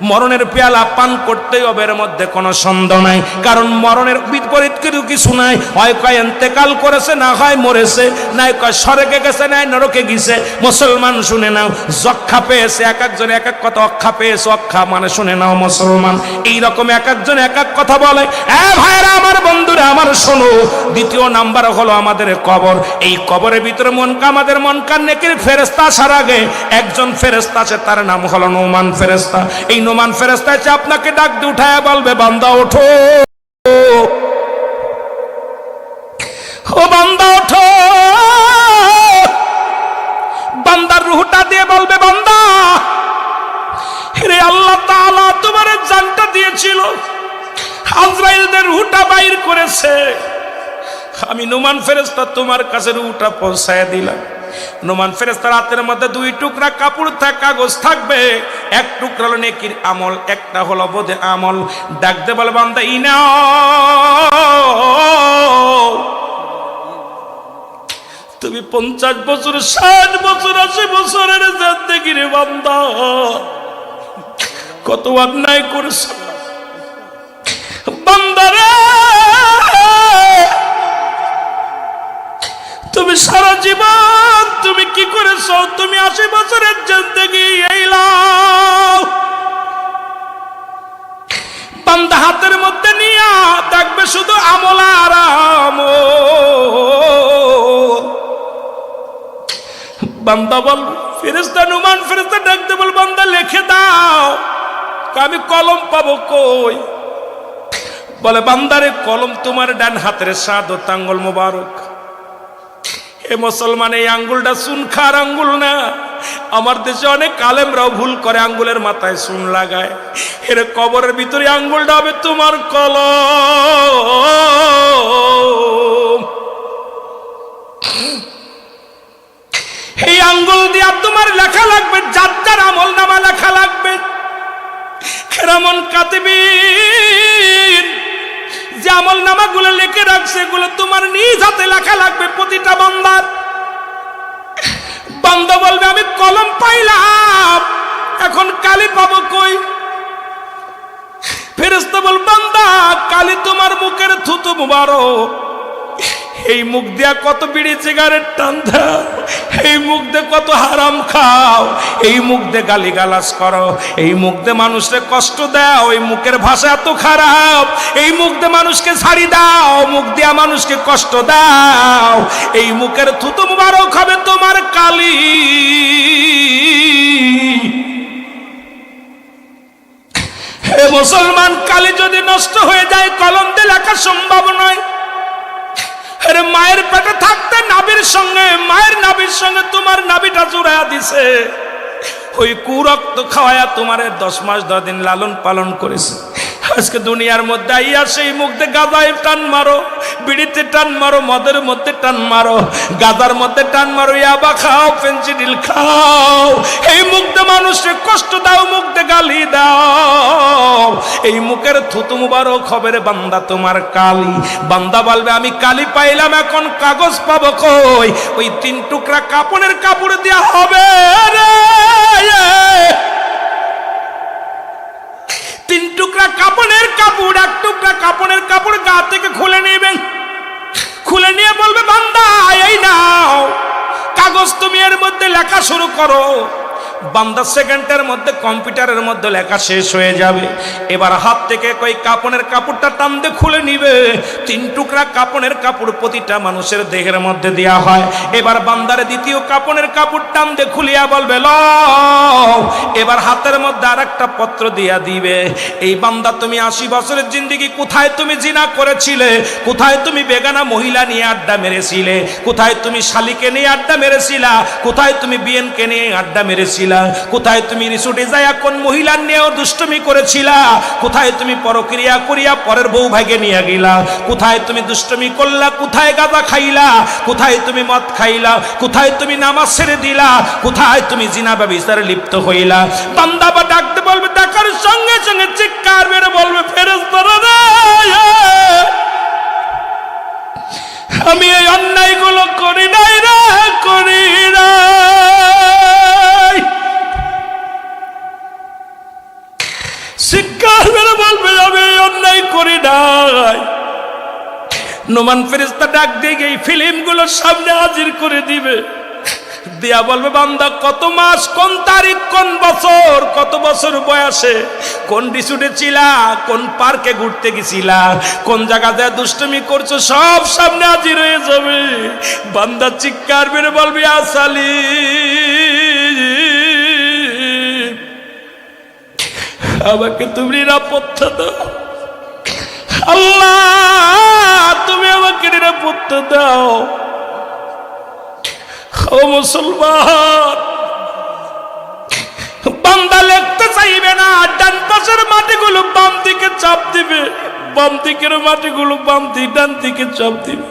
মরণের পেয়ালা পান করতেই হবে, এর মধ্যে কোনো সন্দেহ নাই। কারণ মরণের বিপরীত কিছু নাই, হয় কয় ইন্তেকাল করেছে, না হয় মরেছে, নাই কয় স্বর্গে গেছে, নাই নরকে গেছে। মুসলমান শুনে নাও, যক্ষা পেয়েছে, এক একজন এক এক কথা, অক্ষা পেয়েছে, অক্ষা মানে শুনে নাও মুসলমান, এইরকম এক একজন এক এক কথা বলে। ভাইরা আমার, বন্ধুরা আমার, শোনো। দ্বিতীয় নাম্বার হলো আমাদের কবর। এই কবরের ভিতরে আমাদের মনকার নেকির ফেরেশতা আসার আগে একজন ফেরেশতা আছে, তার নাম হলো নোমান ফেরেশতা। এই নোমান ফেরেশতা আছে আপনাকে ডাক দিয়ে উঠায় বলবে, বান্দা ওঠো, ও বান্দা ওঠো। বান্দার রূহটা দিয়ে বলবে, বান্দা রে, আল্লাহ তাআলা তোমার জানটা দিয়েছিল, আজরাইলদের রূহটা বাইর করেছে, আমি নোমান ফেরেশতা তোমার কাছে রূহটা পৌঁছায় দিলাম। নোমান ফেরেশতার হাতের মধ্যে দুই টুকরা কাপড় কাগজ থাকবে, এক টুকরা হলো নেকির আমল, একটা হলো বদে আমল। ডাকতে বলে, বান্দা ইনাও, তুমি 50 বছর, 60 বছর, 80 বছরের জিন্দেগি রে বান্দা, কত অন্যায় করেছ বান্দারে। তুমি সারা জীবন তুমি কি করেছ? তুমি 80 বছরের জিন্দেগি এইলাও। বান্দা হাতের মধ্যে নিয়া দেখবে শুধু আমল আর আমল। বান্দা বল, ফেরেশতা নোমান ফেরেশতা ডাকতে বল, বান্দা লিখে দাও। আমি কলম পাবো কই? বলে, বান্দারে কলম তোমার ডান হাতের শাহাদত আঙ্গুল মোবারক। এ মুসলমান, এই আঙ্গুলটা চুন খার আঙ্গুল না। আমার দেশে অনেক আলেমরাও ভুল করে, আঙ্গুলের মাথায় চুন লাগায়। এর কবরের ভিতরে আঙ্গুলটা হবে তোমার কলম। এই আঙ্গুল দিয়া তোমার লেখা লাগবে, যার যার আমল নামা লেখা লাগবে। কেরামন কাতিবিন যে আমল নামাগুলো লিখে রাখছে, এগুলো তোমার নিজ হাতে লেখা লাগবে প্রতিটা বান্দার। বান্দা বলবে, আমি কলম পাইলাম, এখন কালি পাবো কই? ফেরেশতা বল, বান্দা কালি তোমার মুখের থুতু মুবারক। এই মুখ দিয়া কত বিড়ি সিগারেট টান দাও, এই মুখ দিয়ে কত হারাম খাও, এই মুখ দিয়ে গালিগালাজ করো, এই মুখ দিয়ে মানুষকে কষ্ট দাও, এই মুখের ভাষা এত খারাপ, এই মুখ দিয়ে মানুষকে ছাড়ি দাও, মুখ দিয়া মানুষকে কষ্ট দাও, এই মুখের থুতু মুবারক হবে তোমার কালি। হে মুসলমান, কালি যদি নষ্ট হয়ে যায়, কলম দিয়ে লেখা সম্ভব নয়। আরে মায়ের পেটে থাকতে নাভির সঙ্গে, মায়ের নাভির সঙ্গে তোমার নাভিটা জুড়াইয়া দিছে, ওই কুরক্ত খাওয়ায়া তোমারে 10 মাস 10 দিন লালন পালন করেছে। আজকে দুনিয়ার মধ্যে আইয়া সেই মুখ দিয়ে গাঁজায় টান মারো, বিড়িতে টান মারো, মদের মধ্যে টান মারো, গাঁজার মধ্যে টান মারো, ইয়াবা খাও, ফেন্সিডিল খাও, এই মুখ দিয়ে মানুষকে কষ্ট দাও, মুখ দিয়ে গালি দাও, এই মুখের থুতু মুবারক হবে রে বান্দা তোমার কালি। বান্দা বলবে, আমি কালি পাইলাম, এখন কাগজ পাবো কই? ওই 3 টুকরা কাপড়ের কাপড় দেওয়া হবে রে। 3 টুকরা কাপড়ের কাপড়, 1 টুকরা কাপড়ের কাপড় গা থেকে খুলে নেবেন, খুলে নিয়ে বলবে, বান্দা এই নাও কাগজ, তুমি এর মধ্যে লেখা শুরু করো। বান্দা সেকেন্ডের মধ্যে কম্পিউটারের মধ্যে লেখা শেষ হয়ে যাবে। এবার হাত থেকে কই কাপড়ের কাপড়টা টান দিয়ে খুলে নিবে। 3 টুকরা কাপড়ের কাপড় প্রতিটা মানুষের দেহের মধ্যে দেয়া হয়। এবার বান্দারে দ্বিতীয় কাপড়ের কাপড় টান দিয়ে খুলিয়া বলবে, লও। এবার হাতের মধ্যে আরেকটা পত্র দিয়া দিবে। এই বান্দা, তুমি 80 বছরের জিন্দেগি কোথায় তুমি জিনা করেছিলে? কোথায় তুমি বেগানা মহিলা নিয়ে আড্ডা মেরেছিলে? কোথায় তুমি শালিকে নিয়ে আড্ডা মেরেছিলা? কোথায় তুমি বিয়েনকে নিয়ে আড্ডা মেরেছিলা? কোথায় তুমি রিসোর্টে যায়া কোন মহিলা নিয়েও দুষ্টুমি করেছিলা? কোথায় তুমি পরক্রিয়া করিয়া পরের বউ ভাইকে নিয়ে গেলা? কোথায় তুমি দুষ্টুমি করলা? কোথায় গাঁজা খাইলা? কোথায় তুমি মদ খাইলা? কোথায় তুমি নামাজ ছেড়ে দিলা? কোথায় তুমি জিনা ব্যভিচারে লিপ্ত হইলা? বান্দা বা ডাকতে বলবে, ডাকার সঙ্গে সঙ্গে চিৎকার মেরে বলবে, ফেরেশতারা রে, আমি এই অন্যায়গুলো করি নাই রে, করি নাই। চিৎকার মেরে বলবে আমি এই অন্যায় করি নাই। নোমান ফেরেশতা ডাক দিয়ে এই ফিল্মগুলোর সামনে হাজির করে দিবে, দিয়া বলবে বান্দা কত মাস, কোন তারিখ, কোন বছর, কত বছর বয়সে কোন রিসোর্টে ছিলা, কোন পার্কে ঘুরতে গেছিলা, কোন জায়গাতে দুষ্টুমি করছো, সব সামনে হাজির হয়ে যাবে। বান্দা চিৎকার মেরে বলবে আসালি আমাকে তুমি নিরাপত্তা দাও, আল্লাহ তুমি আমাকে নিরাপত্তা দাও। ও মুসলমান, বান্দা লিখতে চাইবে না, ডান পাশের মাটিগুলো বাম দিকে চাপ দিবে, বাম দিকের মাটিগুলো বাম দিকে, ডান দিকে চাপ দিবে,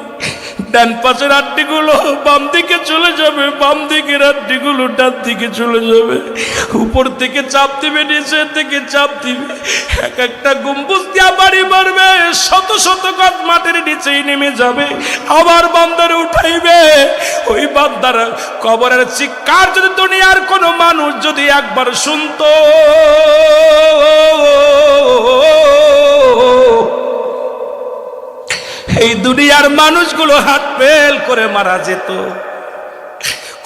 ডান পাশের আটটিগুলো বাম দিকে চলে যাবে, বাম দিকের আটটিগুলো ডান দিকে চলে যাবে। উপর থেকে চাপ দিবে, নিচে থেকে চাপ দিবে, এক একটা গম্বুজ দিয়া বাড়ি মারবে, শত শত গাছ মাটির নিচেই নেমে যাবে, আবার বান্দারে উঠাইবে। ওই বান্দার কবরের চিৎকার যদি দুনিয়ার কোনো মানুষ যদি একবার শুনতো, এই দুনিয়ার মানুষগুলো হাত ফেল করে মারা যেত।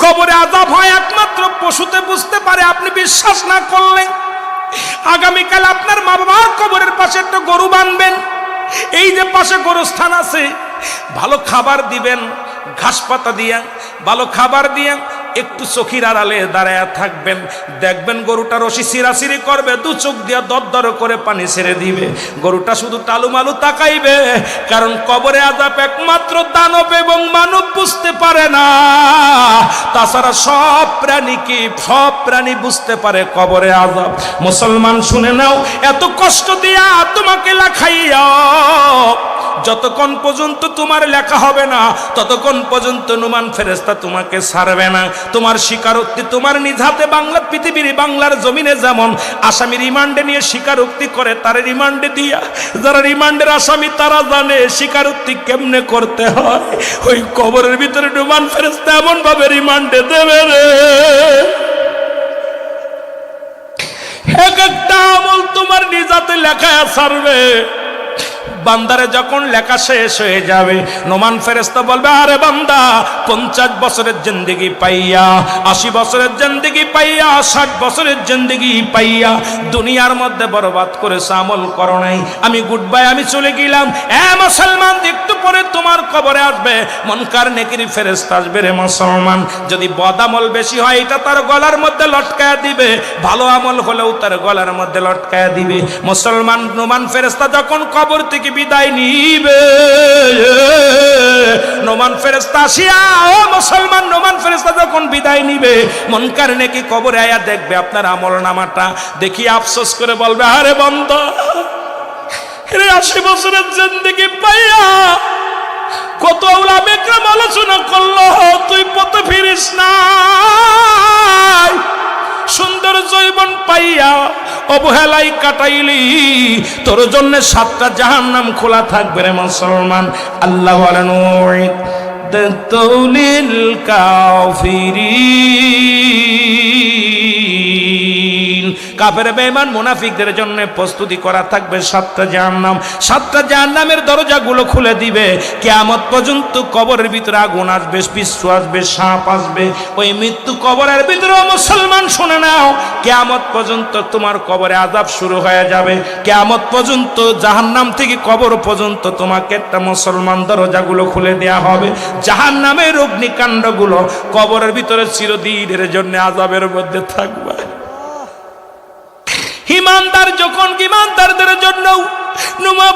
কবরে আযাব হয় একমাত্র পশুতে বুঝতে পারে। আপনি বিশ্বাস না করলে আগামীকাল আপনার মা বাবার কবরের পাশে একটা গরু বাঁধবেন, এই যে পাশে গরুস্থান আছে, ভালো খাবার দিবেন, ঘাস পাতা দিয়া ভালো খাবার দিয়া একটু চোখের আড়ালে দাঁড়ায় থাকবেন, দেখবেন গরুটা রশি সিরাসিরি করবে, দু চোখ দিয়া দরদর করে পানি ছেড়ে দিবে, গরুটা শুধু টালুমালু তাকাইবে। কারণ কবরে আযাব একমাত্র দানব এবং মানব বুঝতে পারে না, তাছাড়া সব প্রাণী বুঝতে পারে কবরে আযাব। মুসলমান শুনে নাও, এত কষ্ট দিয়া তোমাকে লেখাইয়া যতক্ষণ পর্যন্ত তোমার লেখা হবে না, ততক্ষণ পর্যন্ত নুমান ফেরেশতা তোমাকে ছাড়বে না। তোমার স্বীকারোক্তি তোমার নিজ হাতে পৃথিবীর বাংলার জমিনে যেমন আসামি রিমান্ডে নিয়ে স্বীকারোক্তি করে, তার রিমান্ডে দিয়া যারা রিমান্ডের আসামি তারা জানে স্বীকারোক্তি কেমনে করতে হয়। ওই কবরের ভিতরে নুমান ফেরেশতা এমন ভাবে রিমান্ডে দেবে রে, এক একটা আমল তোমার নিজ হাতে লেখায় ছাড়বে। বান্দারে যখন লেখা শেষ হয়ে যাবে, নোমান ফেরেশতা বলবে আরে বান্দা 50 বছরের জিন্দেগি পাইয়া, 80 বছরের জিন্দেগি পাইয়া, 60 বছরের জিন্দেগি পাইয়া দুনিয়ার মধ্যে বরবাদ করেছ, আমল করো নাই, আমি গুড বাই, আমি চলে গেলাম। মুসলমান, একটু পরে তোমার কবরে আসবে মুনকার নেকির ফেরেশতা আসবে রে মুসলমান। যদি বদ আমল বেশি হয় এটা তার গলার মধ্যে লটকায়া দিবে, ভালো আমল হলেও তার গলার মধ্যে লটকায়া দিবে। মুসলমান, নোমান ফেরেশতা যখন কবর থেকে বিদায় নিবে, নোমান ফেরেশতা আসিয়া, ও মুসলমান, নোমান ফেরেশতা যখন বিদায় নিবে, মুনকার নেকি কবরে আয়া দেখবে আপনার আমল নামাটা, দেখি আফসোস করে বলবে আরে বান্দা, 80 বছরের জিন্দেগি পাইয়া কত উলামা একরাম আলোচনা করলো, তুই পথে ফিরিস না, সুন্দর জৈবন পাইয়া অবহেলাই কাটাইলি, তোর জন্য 7টা জাহান্নাম খোলা থাকবে রে মুসলমান। আল্লাহ বলেন তৌলিল কাফিরিন, কাফের বেঈমান মুনাফিকদের জন্য প্রস্তুতি করা থাকবে 7টা জাহান্নাম। 7টা জাহান্নামের দরজাগুলো খুলে দিবে, কিয়ামত পর্যন্ত কবরের ভিতরে আগুন আসবে, পিচ্ছু আসবে, সাপ আসবে। ওই মৃত্যু কবরের ভিতরে মুসলমান শুনে নাও, কিয়ামত পর্যন্ত তোমার কবরে আযাব শুরু হয়ে যাবে। কিয়ামত পর্যন্ত জাহান্নাম থেকে কবর পর্যন্ত তোমাকে একটা মুসলমান দরজাগুলো খুলে দেয়া হবে। জাহান্নামের অগ্নিকাণ্ডগুলো কবরের ভিতরে চিরদিনের জন্য আযাবের মধ্যে থাকবে। ইমানদার যখন, ইমানদারদের জন্য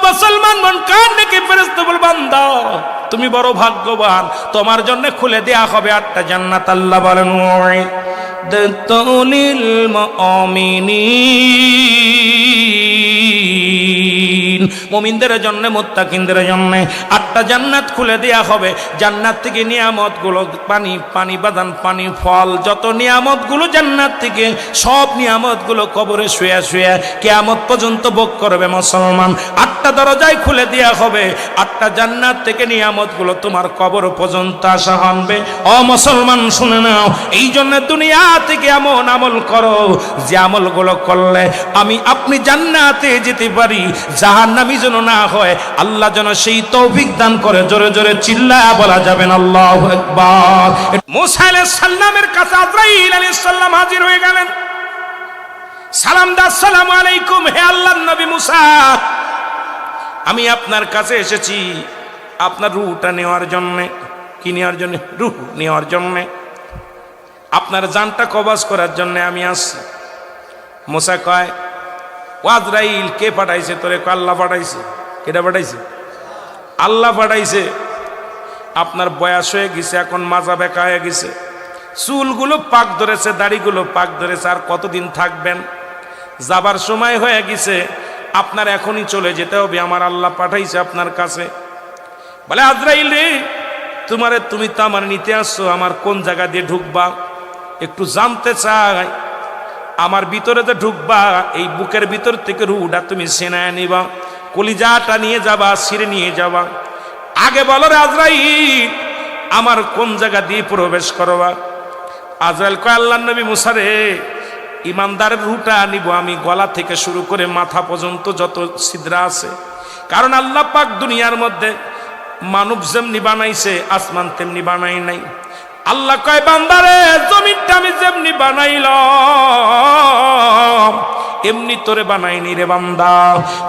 মুসলমান মন কান ডেকে ফেরেশতা বল বান্দা তুমি বড় ভাগ্যবান, তোমার জন্য খুলে দেয়া হবে 8টা জান্নাত। আল্লাহ বলেন মুমিনিন, মুমিনদের জন্য, মুত্তাকিনদের জন্য 8টা জান্নাত খুলে দেয়া হবে। জান্নাত থেকে নিয়ামতগুলো, পানি পানি বাদান পানি ফল, যত নিয়ামতগুলো জান্নাত থেকে, সব নিয়ামতগুলো কবরে শুয়ে শুয়ে কিয়ামত পর্যন্ত ভোগ করবে মুসলমান। 8টা দরজায় খুলে দেয়া হবে, 8টা জান্নাত থেকে নিয়ামতগুলো তোমার কবর পর্যন্ত আসা হবে। ও মুসলমান শুনে নাও, এই জন্য দুনিয়া থেকে এমন আমল করো যে আমলগুলো করলে আমি আপনি জান্নাতে যেতে পারি, জাহান্নামী যেন না হয়। আল্লাহ যেন সেই তৌফিক দান করে। জোরে জোরে চিল্লায়া বলা যাবে না আল্লাহু আকবার। মুসা আলাইহিস সালামের কাছে আজরাইল আলাইহিস সালাম হাজির হয়ে গেলেন। সালাম দা, আসসালামু আলাইকুম, হে আল্লাহর নবী মুসা, আমি আপনার কাছে এসেছি আপনার রূহটা নেওয়ার জন্য। কি নেওয়ার জন্য? রূহ নেওয়ার জন্য, আপনার জানটা কবজ করার জন্য আমি আসছি। মুসা কয়, ও আজরাইল, কে পাঠাইছে তোরে? আল্লাহ পাঠাইছে। কেটা পাঠাইছে? আল্লাহ পাঠাইছে। আপনার বয়স হয়ে গেছে, এখন মাজা বেঁকা হয়ে গেছে, চুলগুলো পাক ধরেছে, দাড়িগুলো পাক ধরেছে, আর কতদিন থাকবেন? যাবার সময় হয়ে গেছে, আপনার এখনই চলে যেতে হবে, আমার আল্লাহ পাঠাইছে আপনার কাছে। বলে, আজরাইল রে, তুমি তো আমার নিতে আসছো, আমার কোন জায়গা দিয়ে ঢুকবা একটু জানতে চাই। আমার ভিতরে তো ঢুকবা, এই বুকের ভিতর থেকে রুহটা তুমি সেনায় নিবা, কলিজাটা নিয়ে যাবা, ছিঁড়ে নিয়ে যাবা। আগে বলো রে আজরাইল, আমার কোন জায়গা দিয়ে প্রবেশ করবা? আজরাইল কয়, আল্লাহর নবী মুসা রে, ইমানদারের রুহটা নিব আমি, গলা থেকে শুরু করে মাথা পর্যন্ত যত ছিদ্রা আছে। কারণ আল্লাহ পাক দুনিয়ার মধ্যে মানব যেমনি বানাইছে, আসমান তেমনি বানাই নাই। আল্লাহ কয়, বান্দারে, জমিনটা আমি যেমনি বানাইলাম এমনি তোরে বানাইনি রে বান্দা।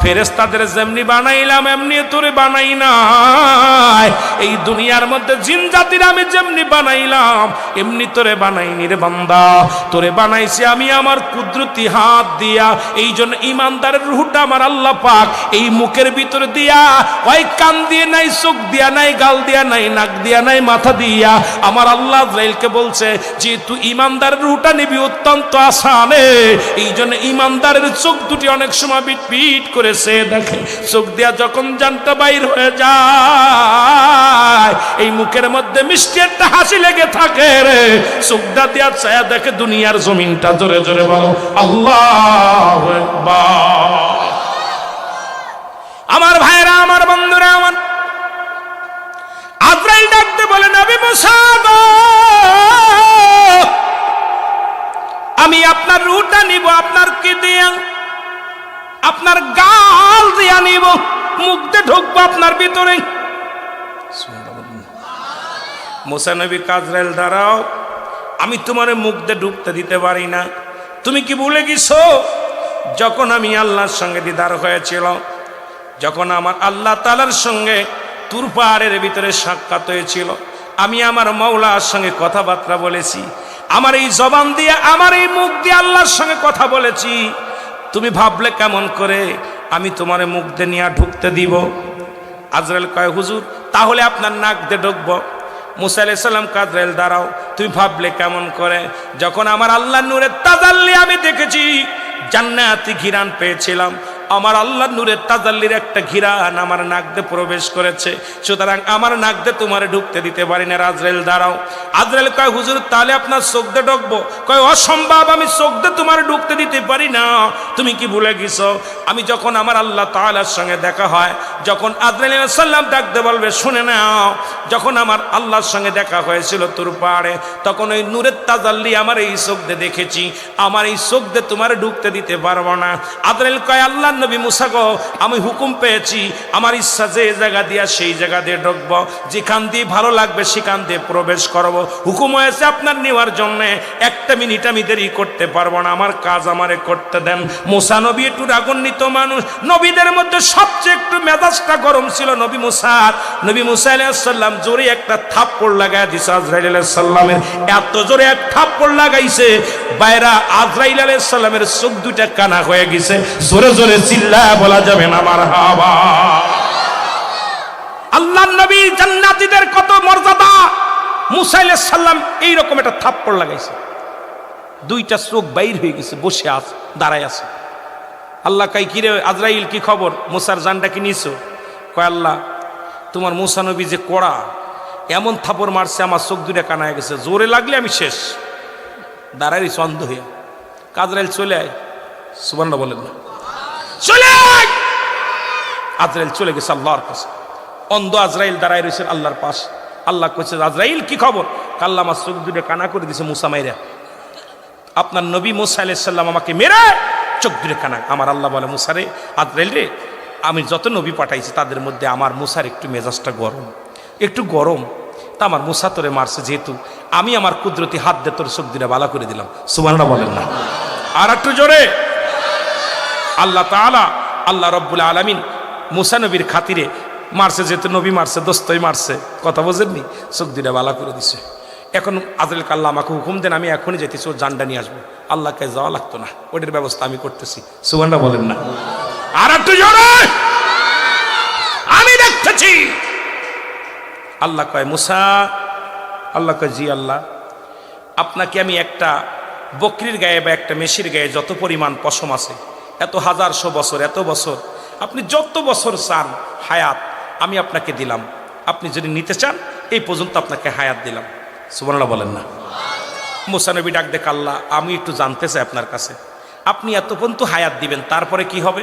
ফেরেশতাদের যেমনি বানাইলাম এমনি তোরে বানাই নাই। এই দুনিয়ার মধ্যে জিন জাতির আমি যেমনি বানাইলাম এমনি তোরে বানাইনি রে বান্দা। তোরে বানাইছি আমি আমার কুদরতি হাত দিয়া। এই জন্য ইমানদারের রূহটা আমার আল্লাহ পাক এই মুখের ভিতরে দিয়া, ওই কান দিয়ে নাই, চোখ দিয়া নাই, গাল দিয়া নাই, নাক দিয়া নাই, মাথা দিয়া আমার আল্লাহ আজরাইলকে বলছে যে তুই ইমানদারের রূহটা নিবি, অত্যন্ত আসানে। এই জন্য ইমানদারের চোখ দুটি অনেক সময় পিট করেছে, দেখে চোখ দিয়া যখন জানটা বাইর হয়ে যায়, এই মুখের মধ্যে মিষ্টি একটা হাসি লেগে থাকে রে, চোখটা দিয়া ছায়া দেখে দুনিয়ার জমিনটা। জোরে জোরে বলো আল্লাহু আকবার। আমার ভাইরা, আমার বন্ধুরা, আমার আজরাইল ডাকতে বলে, নবী মুসা গো, আমি আপনার রূহটা নিব। আপনার কি দিয়া? আপনার গাল দিয়া নিব, মুখ দিয়ে ঢুকবো আপনার ভিতরে। মুসা নবী আজরাইল, দাঁড়াও, আমি তোমার মুখ দিয়ে ঢুকতে দিতে পারি না। তুমি কি ভুলে গেছো যখন আমি আল্লাহর সঙ্গে দিদার হয়েছিল, যখন আমার আল্লাহ তাআলার সঙ্গে তুর পাহাড়ের ভিতরে সাক্ষাৎ হয়েছিল, আমি আমার মাওলার সঙ্গে কথাবার্তা বলেছি, আমার এই জবান দিয়ে, আমার এই মুখ দিয়ে আল্লাহর সঙ্গে কথা বলেছি। তুমি ভাবলে কেমন করে আমি তোমার মুখ দিয়ে নিয়ে ঢুকতে দিব? আজরাইল কয়, হুজুর, তাহলে আপনার নাক দিয়ে ঢুকবো। মুসা আলাইহিস সালাম, আজরাইল দাঁড়াও, তুমি ভাবলে কেমন করে? যখন আমার আল্লাহর নূরের তাজাল্লি আমি দেখেছি, জান্নাতি ঘিরান পেয়েছিলাম, আমার আল্লাহ নূরের তাজাল্লির একটা ঘিরান আমার নাক দিয়ে প্রবেশ করেছে, সুতরাং আমার নাক দিয়ে তোমারে ঢুকতে দিতে পারি না। আজরাইল দাঁড়াও। আজরাইল কয়, হুজুর, তাহলে আপনার চোখ দিয়ে ঢুকবো? কয়, অসম্ভব, আমি চোখ দিয়ে তোমার ঢুকতে দিতে পারি না। তুমি কি ভুলে গেছো আমি যখন আমার আল্লাহ তাআলার সঙ্গে দেখা হয়, যখন আজরাইল আলাইহিস সালাম ডাকতে বলবে, শুনে নাও, যখন আমার আল্লাহর সঙ্গে দেখা হয়েছিল তুর পাহাড়ে, তখন ওই নূরের তাজাল্লি আমার এই চোখ দিয়ে দেখেছি, আমার এই চোখ দিয়ে তোমার ঢুকতে দিতে পারবো না। আজরাইল কয়, আল্লাহ নবী মুসা গো, আমি হুকুম পেয়েছি, আমার ইচ্ছা যে জায়গা দিয়া সেই জায়গা দিয়ে ঢুকবো, যেখান দিয়ে ভালো লাগবে সেখান দিয়ে প্রবেশ করব। হুকুম হয়েছে আপনার নেওয়ার জন্য, একটা মিনিট আমি দেরি করতে পারবো না, আমার কাজ আমারে করতে দেন। মুসা নবী একটু রাগান্বিত মানুষ, নবীদের মধ্যে সবচেয়ে একটু মেজাজটা গরম ছিল নবী মুসার। নবী মুসা আলাইহিস সালাম জোরে একটা থাপ্পড় লাগায় দিছে আজরাইল আলাইহিস সালামের, এত জোরে এক থাপ্পড় লাগাইছে, বাইরা আজরাইল আলাইহিস সালামের চোখ দুইটা কানা হয়ে গেছে। জোরে জোরে চিল্লায় বলা যাবে না মারহাবা। আল্লাহর নবী জান্নাতীদের কত মর্যাদা, মুসা আলাইহিস সালাম এইরকম একটা থাপ্পড় লাগাইছে, দুইটা চোখ বাইর হয়ে গেছে, বসে আছে, দাঁড়ায় আছে। আল্লাহ কয় কি রে আজরাইল, কি খবর, মুসার জানটা কি নিছো? কয় আল্লাহ তোমার মুসা নবী যে কড়া, এমন থাপড় মারছে আমার চোখ দুটা কানায় গেছে, জোরে লাগলে আমি শেষ। দাঁড়াই অন্ধ হইয়া। আজরাইল চলে আয়, সুবহানাল্লাহ বলেন না, চলে আয়। আজরাইল চলে গেছে আল্লাহর কাছে। অন্ধ আজরাইল দাঁড়ায় রয়েছেন আল্লাহর পাশ। আল্লাহ কইছে আজরাইল কি খবর? আল্লাহ আমার চোখ দুটো কানা করে দিছে মুসা মাইরা। আপনার নবী মুসা আলাইহিস সালাম আমাকে মেরে চোখ দুটো কানা। আমার আল্লাহ বলে মুসা রে, আজরাইল রে, আমি যত নবী পাঠাইছি তাদের মধ্যে আমার মুসার একটু মেজাজটা গরম, একটু গরম। তা আমার মুসা তোরে মারছে, যেহেতু আমি আমার কুদরতি হাত দিয়ে তোর চোখ দুটো বালা করে দিলাম। সুবহানাল্লাহ বলেন না, আর একটু জোরে। আল্লাহ তাআলা, আল্লাহ রব্বুল আলামিন মুসা নবীর খাতিরে মারছে, যেহেতু নবী মারছে, দোস্তই মারছে, কথা বোঝেননি, চোখ দুটা বালা করে দিছে। এখন আজরাইল আল্লাহ আমাকে হুকুম দেন, আমি এখনই যেতেছি, ও জানটা নিয়ে আসবো। আল্লাহকে যাওয়া লাগতো না, ওটার ব্যবস্থা আমি করতেছি। সুবহানাল্লাহ বলেন না, আর একটু জোরে। আমি দেখতেছি। আল্লাহ কয় মুসা, আল্লাহ কয় জি আল্লাহ, আপনাকে আমি একটা বকরির গায়ে বা একটা মেষির গায়ে যত পরিমাণ পশম আছে, এত হাজারশো বছর, এত বছর, আপনি যত বছর চান হায়াত আমি আপনাকে দিলাম। আপনি যদি নিতে চান এই পর্যন্ত আপনাকে হায়াত দিলাম। সুবহানাল্লাহ বলেন না। মুসা নবী ডাক দেখ, আল্লাহ আমি একটু জানতে চাই আপনার কাছে, আপনি এত পর্যন্ত হায়াত দিবেন, তারপরে কি হবে?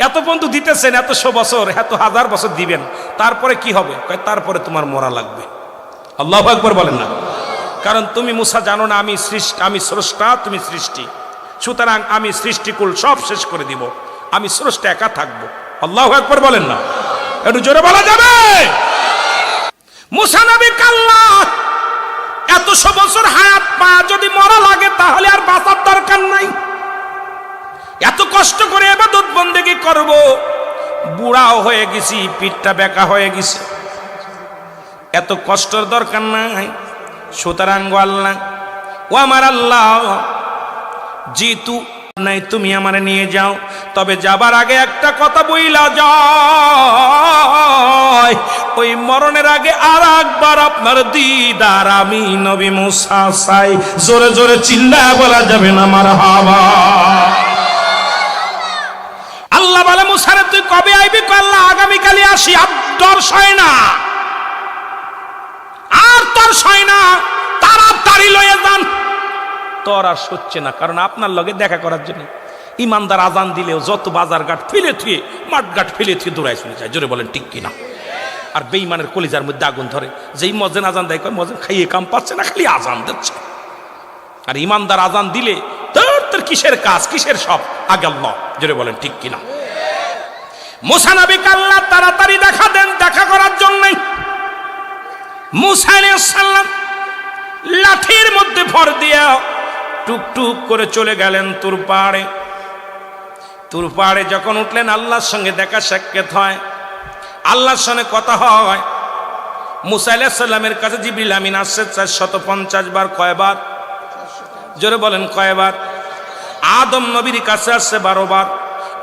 এত পর্যন্ত দিতেছেন, এতশো বছর, এত হাজার বছর দিবেন, তারপরে কি হবে? তারপরে তোমার মরা লাগবে। আল্লাহু আকবার বলেন না। কারণ তুমি মুসা জানো না আমি সৃষ্টি, আমি স্রষ্টা, তুমি সৃষ্টি, সুতরাং আমি সৃষ্টিকুল সব শেষ করে দিব, আমি স্রষ্টা একা থাকবো। আল্লাহু আকবার বলেন না, একটু জোরে বলা যাবে? মুসা নবী কাল্লা এতশো বছর হায়াত পা যদি মরা লাগে তাহলে আর বাঁচার দরকার নাই। এত কষ্ট করে ইবাদত বন্দেগী করব, বুড়াও হয়ে গেছি, পিঠটা বেঁকা হয়ে গেছে, এত কষ্টের দরকার নাই। সুতরাং আল্লাহ, ও আমার আল্লাহ, যেহেতু নাই তুমি আমারে নিয়ে যাও, তবে যাবার আগে একটা কথা বইলা যায়, ওই মরণের আগে আর একবার আপনার দিদার আমি নবী মুসা চাই। জোরে জোরে চিল্লায় বলা যাবে না মারহাবা। আল্লাহ বলে মুসারে তুই কবে আইবি? আল্লাহ আগামীকালই আসি। আর তোর সয় না, আর তোর সয় না, তাড়াতাড়ি লয়ে যান। তোর আর সচ্ছে না, কারণ আপনার লগে দেখা করার জন্য ইমানদার আজান দিলেও যত বাজার ঘাট ফেলে থুয়ে, মাঠ ঘাট ফেলে থুয়ে দৌড়ায় চলে যায়। জোরে বলেন ঠিক কিনা? আর বেঈমানের কলিজার মধ্যে আগুন ধরে, যেই মজেন আজান দেয় কয় মজেন খাইয়ে কাম পাচ্ছে না, খালি আজান দিচ্ছে। আর ইমানদার আজান দিলে তোর কিসের কাজ, কিসের সব, আগে আল্লাহ। জোরে বলেন ঠিক কিনা? মুসা নবীকে আল্লাহ তাড়াতাড়ি দেখা দেন দেখা করার জন্য। মুসা আলাইহিস সালাম লাঠির মধ্যে ভর দিয়া টুকটুক করে চলে গেলেন তুর পাহাড়ে। তুর পাহাড়ে যখন উঠলেন আল্লাহর সঙ্গে দেখা সাক্ষাৎ হয়, আল্লাহর সঙ্গে কথা হয়। মুসা আলাইহিস সালামের কাছে জিবরিল আমিন আসছে 450 বার। কয়বার? জোরে বলেন কয়বার? আদম নবীর কাছে আসছে 12 বার,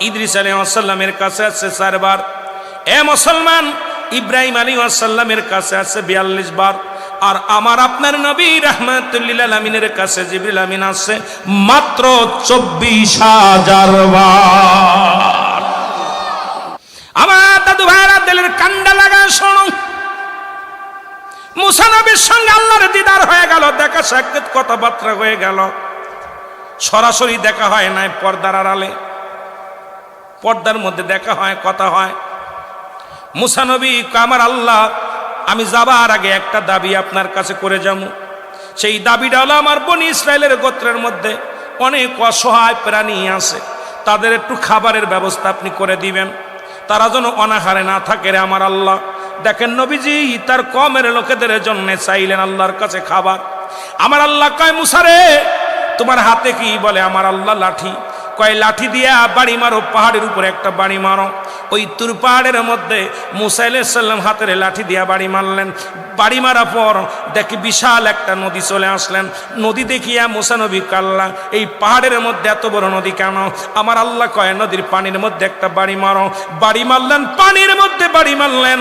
ইদ্রিস আলাইহিস সালামের কাছে আসছে 4 বার। এ মুসলমান, ইব্রাহিম আলাইহিস সালামের কাছে আসছে 42 বার। আর আমার আপনার নবী রাহমাতুল লিল আলামিনের কাছে জিবরিল আমিন আসছে মাত্র 24,000 বার। আমার দাদু ভাইরা দিলের কান্ডা লাগা শোনো, মুসা নবীর সঙ্গে আল্লাহর দিদার হয়ে গেল, দেখা সাক্ষাৎ কথাবার্তা হয়ে গেল। সরাসরি দেখা হয় নাই, পর্দার আড়ালে, পর্দার মধ্যে দেখা হয়, কথা হয়। মুসা নবী আমার আল্লাহ, আমি যাবার আগে একটা দাবি আপনার কাছে করে যাব। সেই দাবিটা হলো আমার বনি ইসরায়েলের গোত্রের মধ্যে অনেক অসহায় প্রাণী আছে, তাদের একটু খাবারের ব্যবস্থা আপনি করে দিবেন, তারা যেন অনাহারে না থাকে রে আমার আল্লাহ। দেখেন নবীজি তার কমের লোকেদের জন্য চাইলেন আল্লাহর কাছে খাবার। আমার আল্লাহ কয় মুসা রে তোমার হাতে কি? বলে আমার আল্লাহ লাঠি। কয় লাঠি দিয়া বাড়ি মারো, পাহাড়ের উপরে একটা বাড়ি মারো। ওই তুর পাহাড়ের মধ্যে মুসা আলাইহিস সালাম হাতের লাঠি দিয়া বাড়ি মারলেন। বাড়ি মারা পর দেখি বিশাল একটা নদী চলে আসলেন। নদী দেখিয়া মুসা নবী কাল্লা, এই পাহাড়ের মধ্যে এত বড় নদী কেন? আমার আল্লাহ কয় নদীর পানির মধ্যে একটা বাড়ি মারো। বাড়ি মারলেন, পানির মধ্যে বাড়ি মারলেন।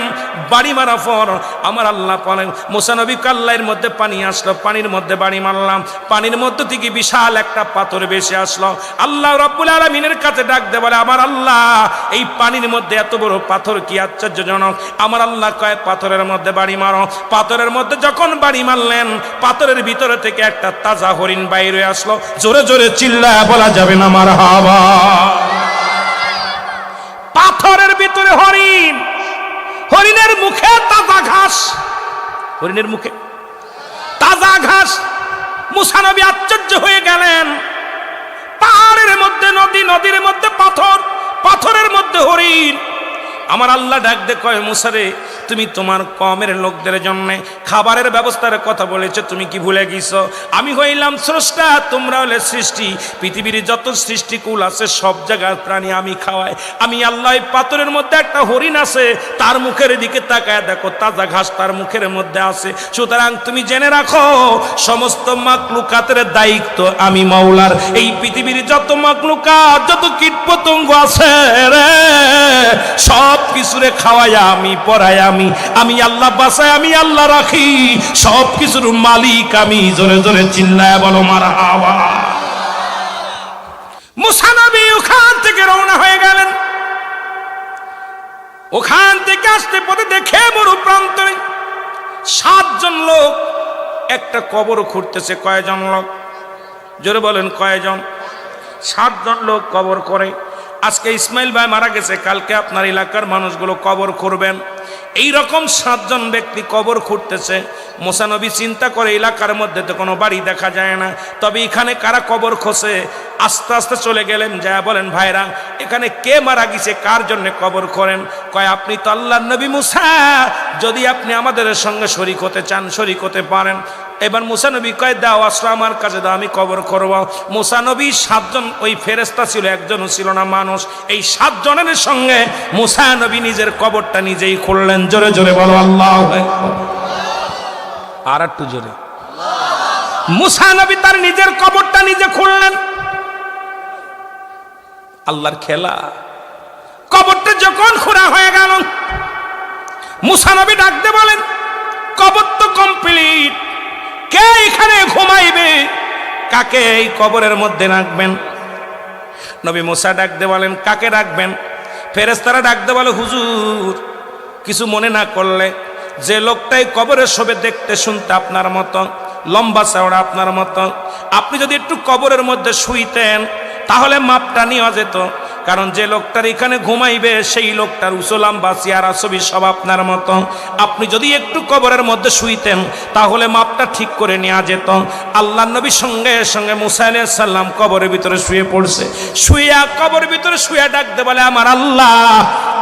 বাড়ি মারা পর আমার আল্লাহ বলেন মুসা নবী কাল্লার মধ্যে পানি আসলো, পানির মধ্যে বাড়ি মারলাম, পানির মধ্যে থেকে বিশাল একটা পাথর ভেসে আসলো। আল্লাহ রাব্বুল আলামিনের কাছে ডাক দে বলে, আমার আল্লাহ এই পানির মধ্যে এত বড় পাথর কি আশ্চর্যজনক। আমার আল্লাহ কয় পাথরের মধ্যে বাড়ি মারো। পাথরের মধ্যে যখন বাড়ি মারলেন, পাথরের ভিতরে থেকে একটা তাজা হরিণ বাইরে আসলো। জোরে জোরে চিল্লায়া বলা যাবে না মারহাবা। পাথরের ভিতরে হরিণ, হরিণের মুখে তাজা ঘাস, হরিণের মুখে তাজা ঘাস। মুসা নবী আশ্চর্য হয়ে গেলেন। পাহাড়ের মধ্যে নদী, নদীর মধ্যে পাথর, পাথরের মধ্যে হরিণ। আমার আল্লাহ ডাক দে কয় মুসা রে, তুমি তোমার কমের লোকদের জন্য খাবারের ব্যবস্থার কথা বলেছো, তুমি কি ভুলে গেছো? আমি হইলাম স্রষ্টা, তোমরা হলে সৃষ্টি। পৃথিবীর যত সৃষ্টিকুল আছে সব জায়গার প্রাণী আমি খাওয়াই। আমি আল্লাহ পাথরের মধ্যে একটা হরিণ আছে, তার মুখের দিকে তাকায় দেখো তাজা ঘাস তার মুখের মধ্যে আছে। সুতরাং তুমি জেনে রাখো সমস্ত মাকলুকাতের দায়িত্ব আমি মাওলার। এই পৃথিবীর যত মাকলুকাত, যত কীটপতঙ্গ আছে রে, সব কিছুরে খাওয়াই আমি, পড়াই আমি আল্লাহ বাঁচাই, আমি আল্লাহ রাখি, সব কিছুর মালিক আমি। জোরে জোরে চিল্লায় বলো মারহাবা। মুসা নবী ওখান থেকে রওনা হয়ে গেলেন। ওখান থেকে আসতে পথে দেখে মরু প্রান্তরে 7 জন লোক একটা কবর খুঁড়তেছে। কয়জন লোক? জোরে বলেন কয়জন? 7 জন লোক কবর করে। আজকে ইসমাইল ভাই মারা গেছে, কালকে আপনার এলাকার মানুষগুলো কবর করবেন। এই রকম 7 জন ব্যক্তি কবর খুঁড়তেছে। মুসা নবী চিন্তা করে এলাকার মধ্যে তো কোনো বাড়ি দেখা যায় না, তবে এখানে কারা কবর খোসে। আস্তে আস্তে চলে গেলেন, যা বলেন ভাইরা এখানে কে মারা গেছে, কার জন্য কবর করেন? কয় আপনি তো আল্লাহর নবী মুসা, যদি আপনি আমাদের সঙ্গে শরীক হতে চান শরীক হতে পারেন। এবার মুসা নবী কয় দাও আসলে আমার কাছে দাও, আমি কবর করব। মুসা নবী 7 জন, ওই ফেরেশতা ছিল, একজনও ছিল না মানুষ। এই 7 জনের সঙ্গে মুসা নবী নিজের কবরটা নিজেই খুললেন। জোরে জোরে বলো আল্লাহু আকবার। আর একটু জোরে। মুসা নবী তার নিজের কবরটা নিজে খুললেন। আল্লাহর খেলা। কবরটা যখন খোঁড়া হয়ে গেল, মুসা নবী ডাকতে বলেন কবর তো কমপ্লিট, কে এখানে ঘুমাইবে, কাকে এই কবরের মধ্যে রাখবেন? নবী মুসা ডাকতে বলেন কাকে রাখবেন? ফেরেশতারা ডাকতে বলে হুজুর কিছু মনে না করলে, যে লোকটাই কবরে শোবে দেখতে শুনতে আপনার মতো, লম্বা চওড়া আপনার মতো, আপনি যদি একটু কবরের মধ্যে শুইতেন তাহলে মাপটা নেওয়া যেত। কারণ যে লোকটার এখানে ঘুমাইবে সেই লোকটার উসলাম বা চেহারা ছবি সব আপনার মতো। আপনি যদি একটু কবরের মধ্যে শুইতেন তাহলে মাপটা ঠিক করে নেওয়া যেত। আল্লাহ নবী সঙ্গে সঙ্গে মুসা আলাইহিস সালাম কবরের ভিতরে শুয়ে পড়ছে। শুয়া কবরের ভিতরে শুয়ে ডাকতে বলে আমার আল্লাহ,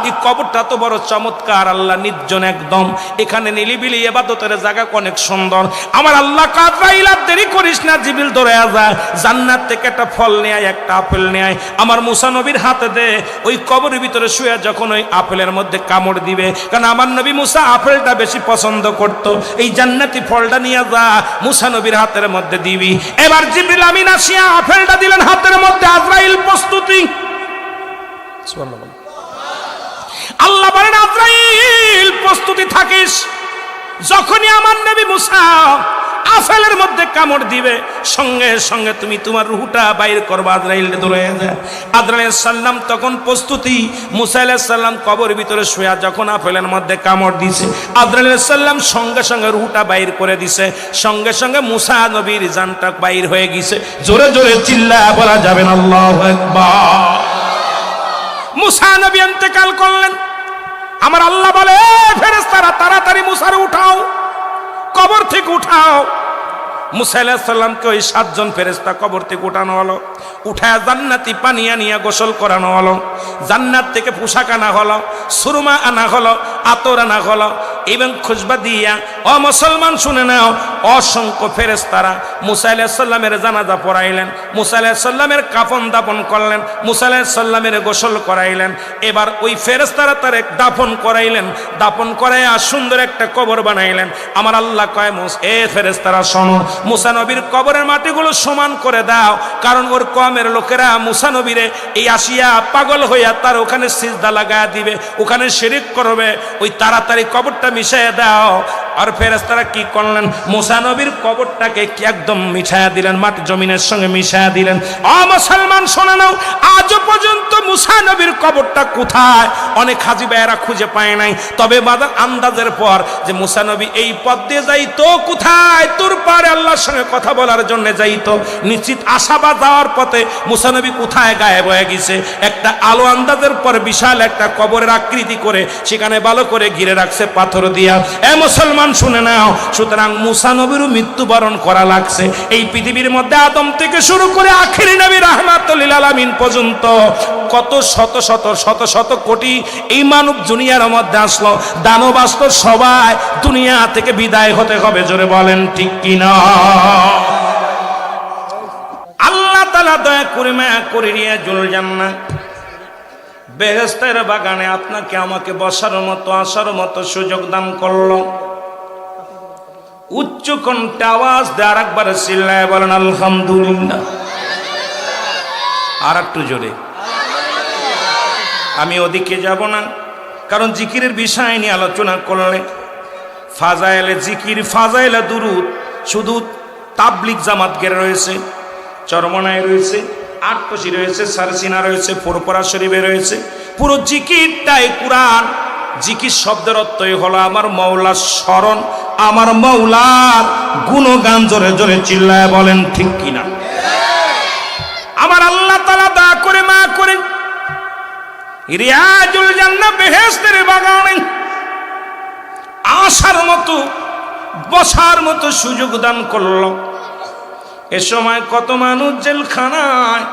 এই কবরটা তো বড় চমৎকার, আল্লাহ নির্জন একদম, এখানে নিলিবিলি ইবাদতের জায়গা অনেক সুন্দর। আমার আল্লাহ আজরাইল দেরি করিস না, জিবরিল ধরে যা, জান্নাত থেকে একটা ফল নেয়, একটা আপেল নেয়, আমার মুসা নবীর হাতে দে। ওই কবরের ভিতরে শুয়ে যখন ওই আপেলের মধ্যে কামড় দিবে, কারণ আমার নবী মুসা আপেলটা বেশি পছন্দ করত, এই জান্নাতি ফলটা নিয়ে যা মুসা নবীর হাতের মধ্যে দিবি। এবার জিবরিল আমিন আসিয়া আপেলটা দিলেন হাতের মধ্যে। আজরাইল প্রস্তুতি। সুবহানাল্লাহ। আল্লাহ বলেন আজরাইল প্রস্তুতি থাকিস, যখনই আমার নবী মুসা আপেলের মধ্যে কামড় দিবে সঙ্গে সঙ্গে তুমি তোমার রূহটা বাইর করবা। আজরাইল দৌড়ে যায়। আজরাইল সাল্লাম তখন প্রস্তুতি। মুসা আলাইহিস সালাম কবরের ভিতরে শুয়া যখন আপেলের মধ্যে কামড় দিছে, আজরাইল সাল্লাম সঙ্গে সঙ্গে রূহটা বাইর করে দিছে। সঙ্গে সঙ্গে মুসা নবীর জানটা বাইর হয়ে গেছে। জোরে জোরে চিল্লায়া বলা যাবে না আল্লাহু আকবার। মুসা নবী ইন্তেকাল করলেন। আমার আল্লাহ বলে ফেরেশতারা তাড়াতাড়ি মুসারে উঠাও, কবর থেকে উঠাও। মুসা আলাইহিস সালামকে ওই 7 জন ফেরেশতা কবর থেকে উঠানো হলো। উঠায় জান্নাতি পানি আনিয়া গোসল করানো হলো, জান্নাত থেকে পোশাক আনা হলো, সুরমা আনা হলো, আতর আনা হলো। এবং খুশবা দিয়া, ও মুসলমান শুনে নাও, অসংখ্য ফেরেশতারা মুসা আলাইহিস সালামের জানাজা পড়াইলেন, মুসা আলাইহিস সালামের কাফন দাফন করলেন, মুসা আলাইহিস সালামের গোসল করাইলেন। এবার ওই ফেরেশতারা তারে দাফন করাইলেন, দাফন করাইয়া সুন্দর একটা কবর বানাইলেন। আমার আল্লাহ কয়, এ ফেরেশতারা শোনো, মুসা নবীর কবরের মাটিগুলো সমান করে দাও, কারণ ওর কমের লোকেরা মুসা নবীরে এই আসিয়া পাগল হইয়া তার ওখানে সিজদা লাগায়া দিবে, ওখানে শিরিক করবে, ওই তাড়াতাড়ি কবরটা মিশাইয়া দাও। আর ফেরেশতারা কি করলেন, মুসা নবীর কবরটাকে কি একদম মিশাইয়া দিলেন, মাটি জমিনের সঙ্গে মিশাইয়া দিলেন। ও মুসলমান শোনা নাও, আজও পর্যন্ত মুসা নবীর কবরটা কোথায় অনেক হাজি ভাইয়েরা খুঁজে পায় নাই। তবে বাদা আন্দাজের পর যে মুসা নবী এই পথ দিয়ে যাইতো, কোথায় তোর পারে আল্লাহর সঙ্গে কথা বলার জন্য যাইতো, নিশ্চিত আশাবাদ যাওয়ার পথে মুসা নবী কোথায় গায়েব হয়ে গেছে। একটা আলো আন্দাজের পর বিশাল একটা কবরের আকৃতি করে সেখানে ভালো করে ঘিরে রাখছে পাথর দিয়া। এ মুসলমান শুনে নাও, সুতরাং মুসা নবীরও মৃত্যুবরণ করা লাগছে। এই পৃথিবীর মধ্যে আদম থেকে শুরু করে আখিরি নবী রাহমাতুল লিল আলামিন পর্যন্ত কত শত শত শত শত কোটি এই মানব দুনিয়ার মধ্যে আসলো, দানব আসলো, সবাই দুনিয়া থেকে বিদায় হতে হবে। জোরে বলেন ঠিক কিনা? আল্লাহ তাআলা দয়া করে মায়া করে নিয়ে জুল জান্নাত বেহেশতের বাগানে আপনাকে আমাকে বসার মতো আসার মতো সুযোগ দান করলো। উচ্চ কণ্ঠে আওয়াজ দিয়ে আর একবার চিল্লায় বলেন আলহামদুলিল্লাহ। আর একটু জোরে। আমি ওদিকে যাব না, কারণ জিকিরের বিষয় নিয়ে আলোচনা করলে ফাজাইলে জিকির, ফাজাইলে দুরুদ শুধু তাবলিগ জামাত গেরে রয়েছে, চরমনায় রয়েছে, আটকশি রয়েছে, সারসিনা রয়েছে, ফুরফুরা শরীফে রয়েছে। পুরো জিকিরটাই কোরআন। জিকির শব্দের অর্থই হলো আমার মওলার স্মরণ, আমার মওলার গুণগান। জোরে জোরে চিল্লায় বলেন ঠিক কিনা? আমার আল্লাহ তাআলা দয়া করে মা করে রিয়াজুল জান্নাহ বেহেশতের বাগানে আসার মতো বসার মতো সুযোগ দান করলো। এ সময় কত মানুষ জেলখানায়,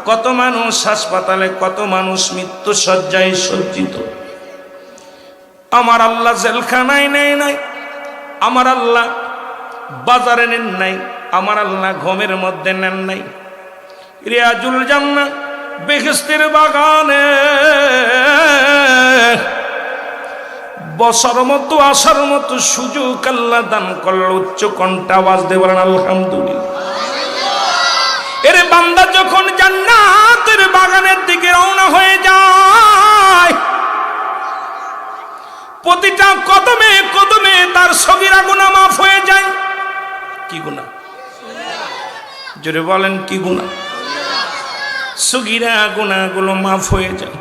কত মানুষ হাসপাতালে, কত মানুষ মৃত্যু শয্যায় সজ্জিত। আমার আল্লাহ জেলখানায় নেয় নাই, আমার আল্লাহ বাজারে নেন নাই, আমার আল্লাহ ঘুমের মধ্যে নেন নাই। রিয়াজুল জান্নাহ বেহেশতের বাগানে বসার মতো আসার মতো সুযোগ আল্লাহ দান করল। উচ্চ কণ্ঠে আওয়াজ দিয়ে বলেন আলহামদুলিল্লাহ। এর বান্দা যখন জান্নাতের বাগানের দিকে রওনা হয়ে যায়, প্রতিটা কদমে কদমে তার সগীরা গুনাহ মাফ হয়ে যায়। কি গুনাহ? জোরে বলেন কি গুনাহ? সগীরা গুনাহগুলো মাফ হয়ে যায়।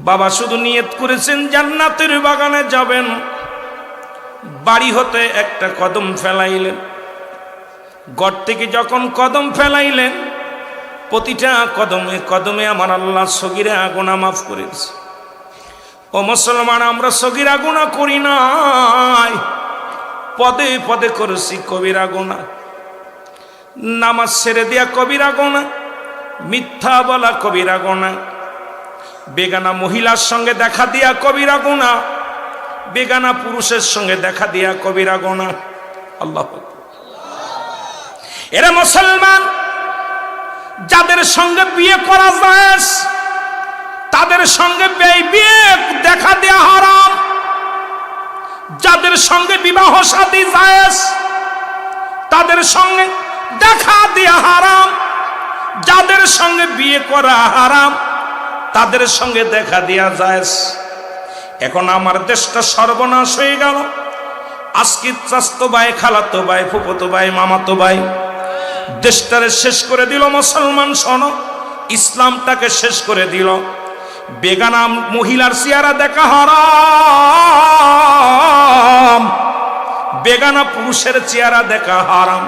বাবা শুধু নিয়ত করেছেন জান্নাতের বাগানে যাবেন, বাড়ি হতে একটা কদম ফেলাইলেন, ঘর থেকে যখন কদম ফেলাইলেন, প্রতিটা কদমে কদমে আমার আল্লাহ সগীরা গুনাহ মাফ করেছে। ও মুসলমান, আমরা সগীরা গুনাহ করি নাই, পদে পদে করেছি কবিরা গুনাহ। নামাজ ছেড়ে দিয়া কবিরা গুনাহ, মিথ্যা বলা কবিরা গুনাহ, বেগানা মহিলার সঙ্গে দেখা দিয়া কবিরা গুনাহ, বেগানা পুরুষের সঙ্গে দেখা দিয়া কবিরা গুনাহ। আল্লাহ এরা মুসলমান, যাদের সঙ্গে বিয়ে করা যায় তাদের সঙ্গে বিয়ে দেখা দেয়া হারাম। যাদের সঙ্গে বিবাহ শাদী জায়েজ তাদের সঙ্গে দেখা দেয়া হারাম। যাদের সঙ্গে বিয়ে করা হারাম তাদের সঙ্গে দেখা দেয়া জায়েজ। এখন আমার দেশটা সর্বনাশ হয়ে গেল। আজকে চাচতো ভাই, খালাতো ভাই, ফুফাতো ভাই, মামাতো ভাই দেশটারে শেষ করে দিল। মুসলমান শোনো, ইসলামটাকে শেষ করে দিল। বেগানা মহিলার চেহারা দেখা হারাম, বেগানা পুরুষের চেহারা দেখা হারাম।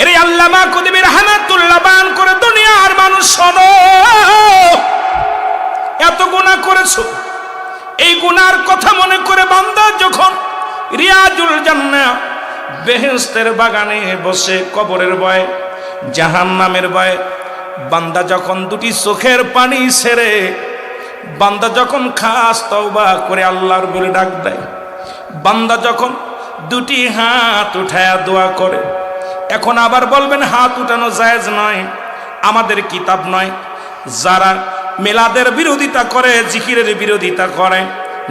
এর আল্লামা কুতুবী রাহমাতুল্লাহ বায়ান করে, দুনিয়ার মানুষ শোনো, এত গুনাহ করেছো, এই গুনার কথা মনে করে বান্দা যখন রিয়াজুল জান্নাহ বেহেশতের বাগানে বসে কবরের ভয়, জাহান্নামের ভয়, বান্দা যখন দুটি চোখের পানি ছেড়ে বান্দা যখন খাস তওবা করে আল্লাহর বলে ডাক দেয়, বান্দা যখন দুটি হাত উঠায়া দোয়া করে, এখন আবার বলবেন হাত উঠানো জায়েজ নয়, আমাদের কিতাব নয়। যারা মিলাদের বিরোধিতা করে, জিকিরের বিরোধিতা করে,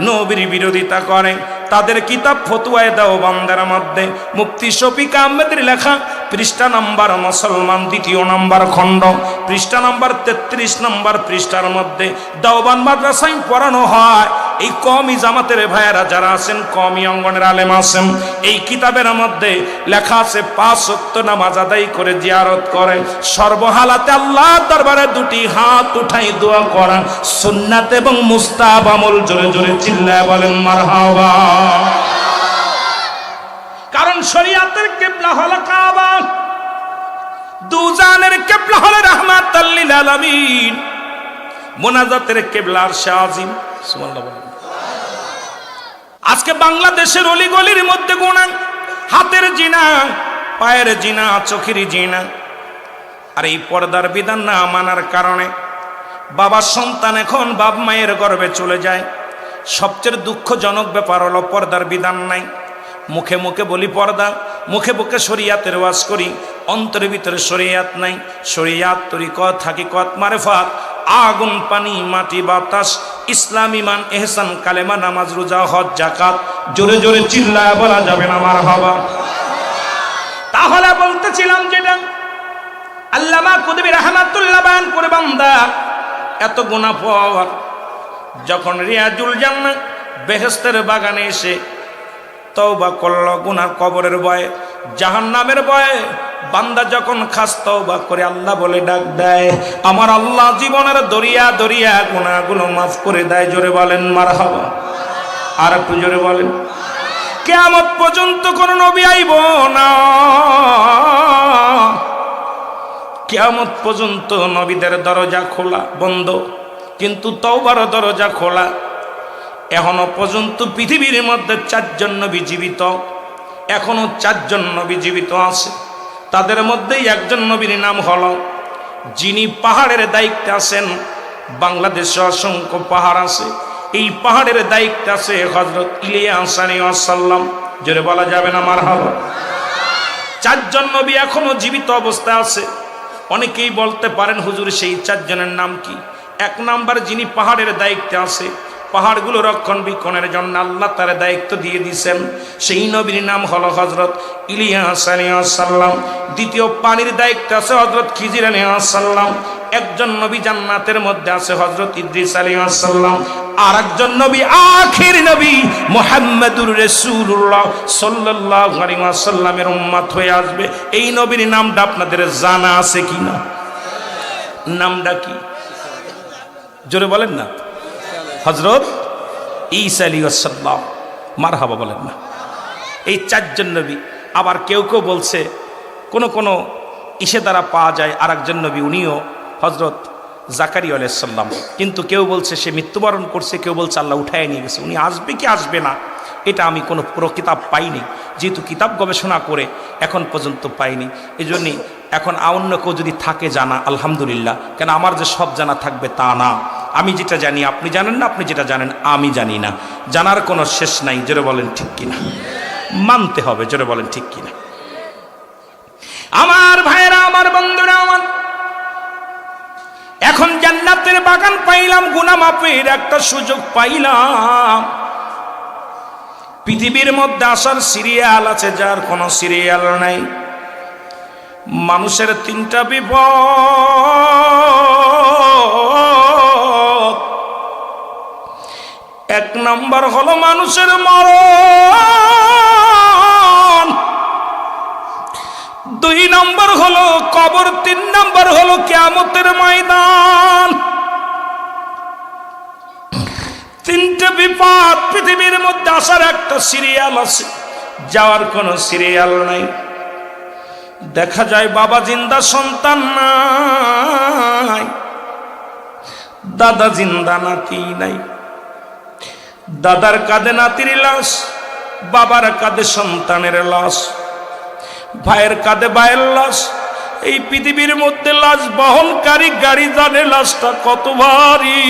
নবীর বিরোধিতা করে, তাদের কিতাব ফতুয়ায়ে দেওবন্দের মধ্যে মুফতি শফিক আহমেদের লেখা পৃষ্ঠা নাম্বার মুসলমান 2 নম্বর খণ্ড পৃষ্ঠা নাম্বার 33 নম্বর পৃষ্ঠার মধ্যে দেওবন্দ মাদ্রাসায় পড়ানো হয়। এই কওমি জামাতের ভাইয়েরা যারা আছেন, কওমি অঙ্গনের আলেম আছেন, এই কিতাবের মধ্যে লেখা আছে 5 ওয়াক্ত নামাজ আদায় করে জিয়ারত করে, সর্বহালাতে আল্লাহর দরবারে দুটি হাত উঠাই দোয়া করা সুন্নাত এবং মুস্তাহাব আমল। জোরে জোরে চিল্লায় বলেন মারহাবা। কারণ শরীয়তের কিবলা হলো কাবা, দুজানের কিবলা হলো রাহমাতাল লিল আলামিন, মুনাজাতের কিবলা আরশে আজিম। সুবহানাল্লাহ বলেন। আজকে বাংলাদেশের অলিগলির মধ্যে গুনাহ, হাতের জিনা, পায়ের জিনা, চোখের জিনা। আর এই পর্দার বিধান না মানার কারণে বাবার সন্তান এখন বাপ মায়ের গর্ভে চলে যায়। সবচেয়ে দুঃখজনক ব্যাপার হলো পর্দার বিধান নাই। মুখে মুখে বলি পর্দা, মুখে মুখে শরিয়াতের ওয়াজ করি, অন্তরের ভিতরে শরিয়াত নাই। শরিয়াত, তরিকত, হাকিকত, মারিফাত, আগুন, পানি, মাটি, বাতাস, ইসলাম, ঈমান, ইহসান, কালেমা, নামাজ, রোজা, হজ, যাকাত। জোরে জোরে চিল্লায় বলা যাবে না মারহাবা। তাহলে বলতেছিলাম যেটা আল্লামা কুতুবী রাহমাতুল্লাহ বয়ান করে, বান্দা এত গুনাহ পর যখন রিয়াজুল জান্নাহ বেহেশতের বাগানে এসে তওবা করল, গুনার কবরের ভয়ে, জাহান্নামের ভয়ে, বান্দা যখন খাস তওবা করে আল্লাহ বলে ডাক দেয়, আমার আল্লাহ জীবনের দরিয়া দরিয়া গুনাহগুলো মাফ করে দেয়। জোরে বলেন মারহাবা। আর একটু জোরে বলেন। কিয়ামত পর্যন্ত কোন নবী আইব না, কিয়ামত পর্যন্ত নবীদের দরজা খোলা বন্ধ, কিন্তু তওবার দরজা খোলা। এখনো পর্যন্ত পৃথিবীর মধ্যে 4 জন নবী জীবিত, এখনো 4 জন নবী জীবিত আছে। তাদের মধ্যেই একজন নবীর নাম হলো, যিনি পাহাড়ের দায়িত্বে আছেন। বাংলাদেশে অসংখ্য পাহাড় আছে, এই পাহাড়ের দায়িত্বে আছে হযরত ইলিয়াস আলাইহিস সালাম। জোরে বলা যাবে না মারহাবা। 4 জন নবী এখনো জীবিত অবস্থায় আছে। অনেকেই বলতে পারেন হুজুর সেই 4 জনের নাম কি? 1 নাম্বার, যিনি পাহাড়ের দায়িত্বে আছে, পাহাড়গুলো রক্ষণাবেক্ষণের জন্য আল্লাহ তার দায়িত্ব দিয়ে দিয়েছেন, সেই নবীর নাম হলো হযরত ইলিয়াস আলাইহিস সালাম। দ্বিতীয়, পানির দায়িত্ব আছে হযরত খিজির আলাইহিস সালাম। একজন নবী জান্নাতের মধ্যে আছে হযরত ইদ্রিস আলাইহিস সালাম। আর একজন নবী, আখির নবী মুহাম্মদুর রাসূলুল্লাহ সাল্লাল্লাহু আলাইহি ওয়াসাল্লামের উম্মত হয়ে আসবে। এই নবীর নামটা আপনাদের জানা আছে কিনা? নামটা কি? জোরে বলেন না। হযরত ঈসা আলাইহিস সালাম। মারহাবা বলেন না। এই 4 জন নবী। আবার কেউ কেউ বলছে কোন ইসে দ্বারা পাওয়া যায় আর একজন নবী, উনিও হযরত জাকারিয়া আলাইহিস সালাম। কিন্তু কেউ বলছে সে মৃত্যুবরণ করছে, কেউ বলছে আল্লাহ উঠায় নিয়ে গেছে। উনি আসবে কি আসবে না এটা আমি কোনো পুরো কিতাব পাইনি, যেহেতু কিতাব গবেষণা করে এখন পর্যন্ত পাইনি। এই জন্যই এখন অন্য কেউ যদি থাকে জানা, আলহামদুলিল্লাহ। কেন আমার যে সব জানা থাকবে তা না। আমি যেটা জানি আপনি জানেন না, আপনি যেটা জানেন আমি জানি না। জানার কোনো শেষ নাই। জোরে বলেন ঠিক কিনা? মানতে হবে। জোরে বলেন ঠিক কিনা? আমার ভাইরা, আমার বন্ধুরা, আমার এখন জান্নাতের বাগান পাইলাম, গুনাহ মাফের একটা সুযোগ পাইলাম। পৃথিবীর মধ্যে আসার সিরিয়াল আছে, যার কোনো সিরিয়াল নাই। মানুষের 3টা বিপদ। 1 নম্বর হলো মানুষের মরণ, 2 নম্বর হলো কবর, 3 নম্বর হলো কিয়ামতের ময়দান। 3টে বিপদ পৃথিবীর মধ্যে আসার একটা সিরিয়াল আছে, যাওয়ার কোনো সিরিয়াল নাই। দেখা যায় বাবা জিন্দা, সন্তান নাই। দাদা জিন্দা, নাতি নাই। দাদার কাঁধে নাতির লাশ, বাবার কাঁধে সন্তানের লাশ, ভাইয়ের কাঁধে ভাইয়ের লাশ, এই পৃথিবীর মধ্যে লাশ বহনকারী গাড়ি জানে লাশটা কত ভারী।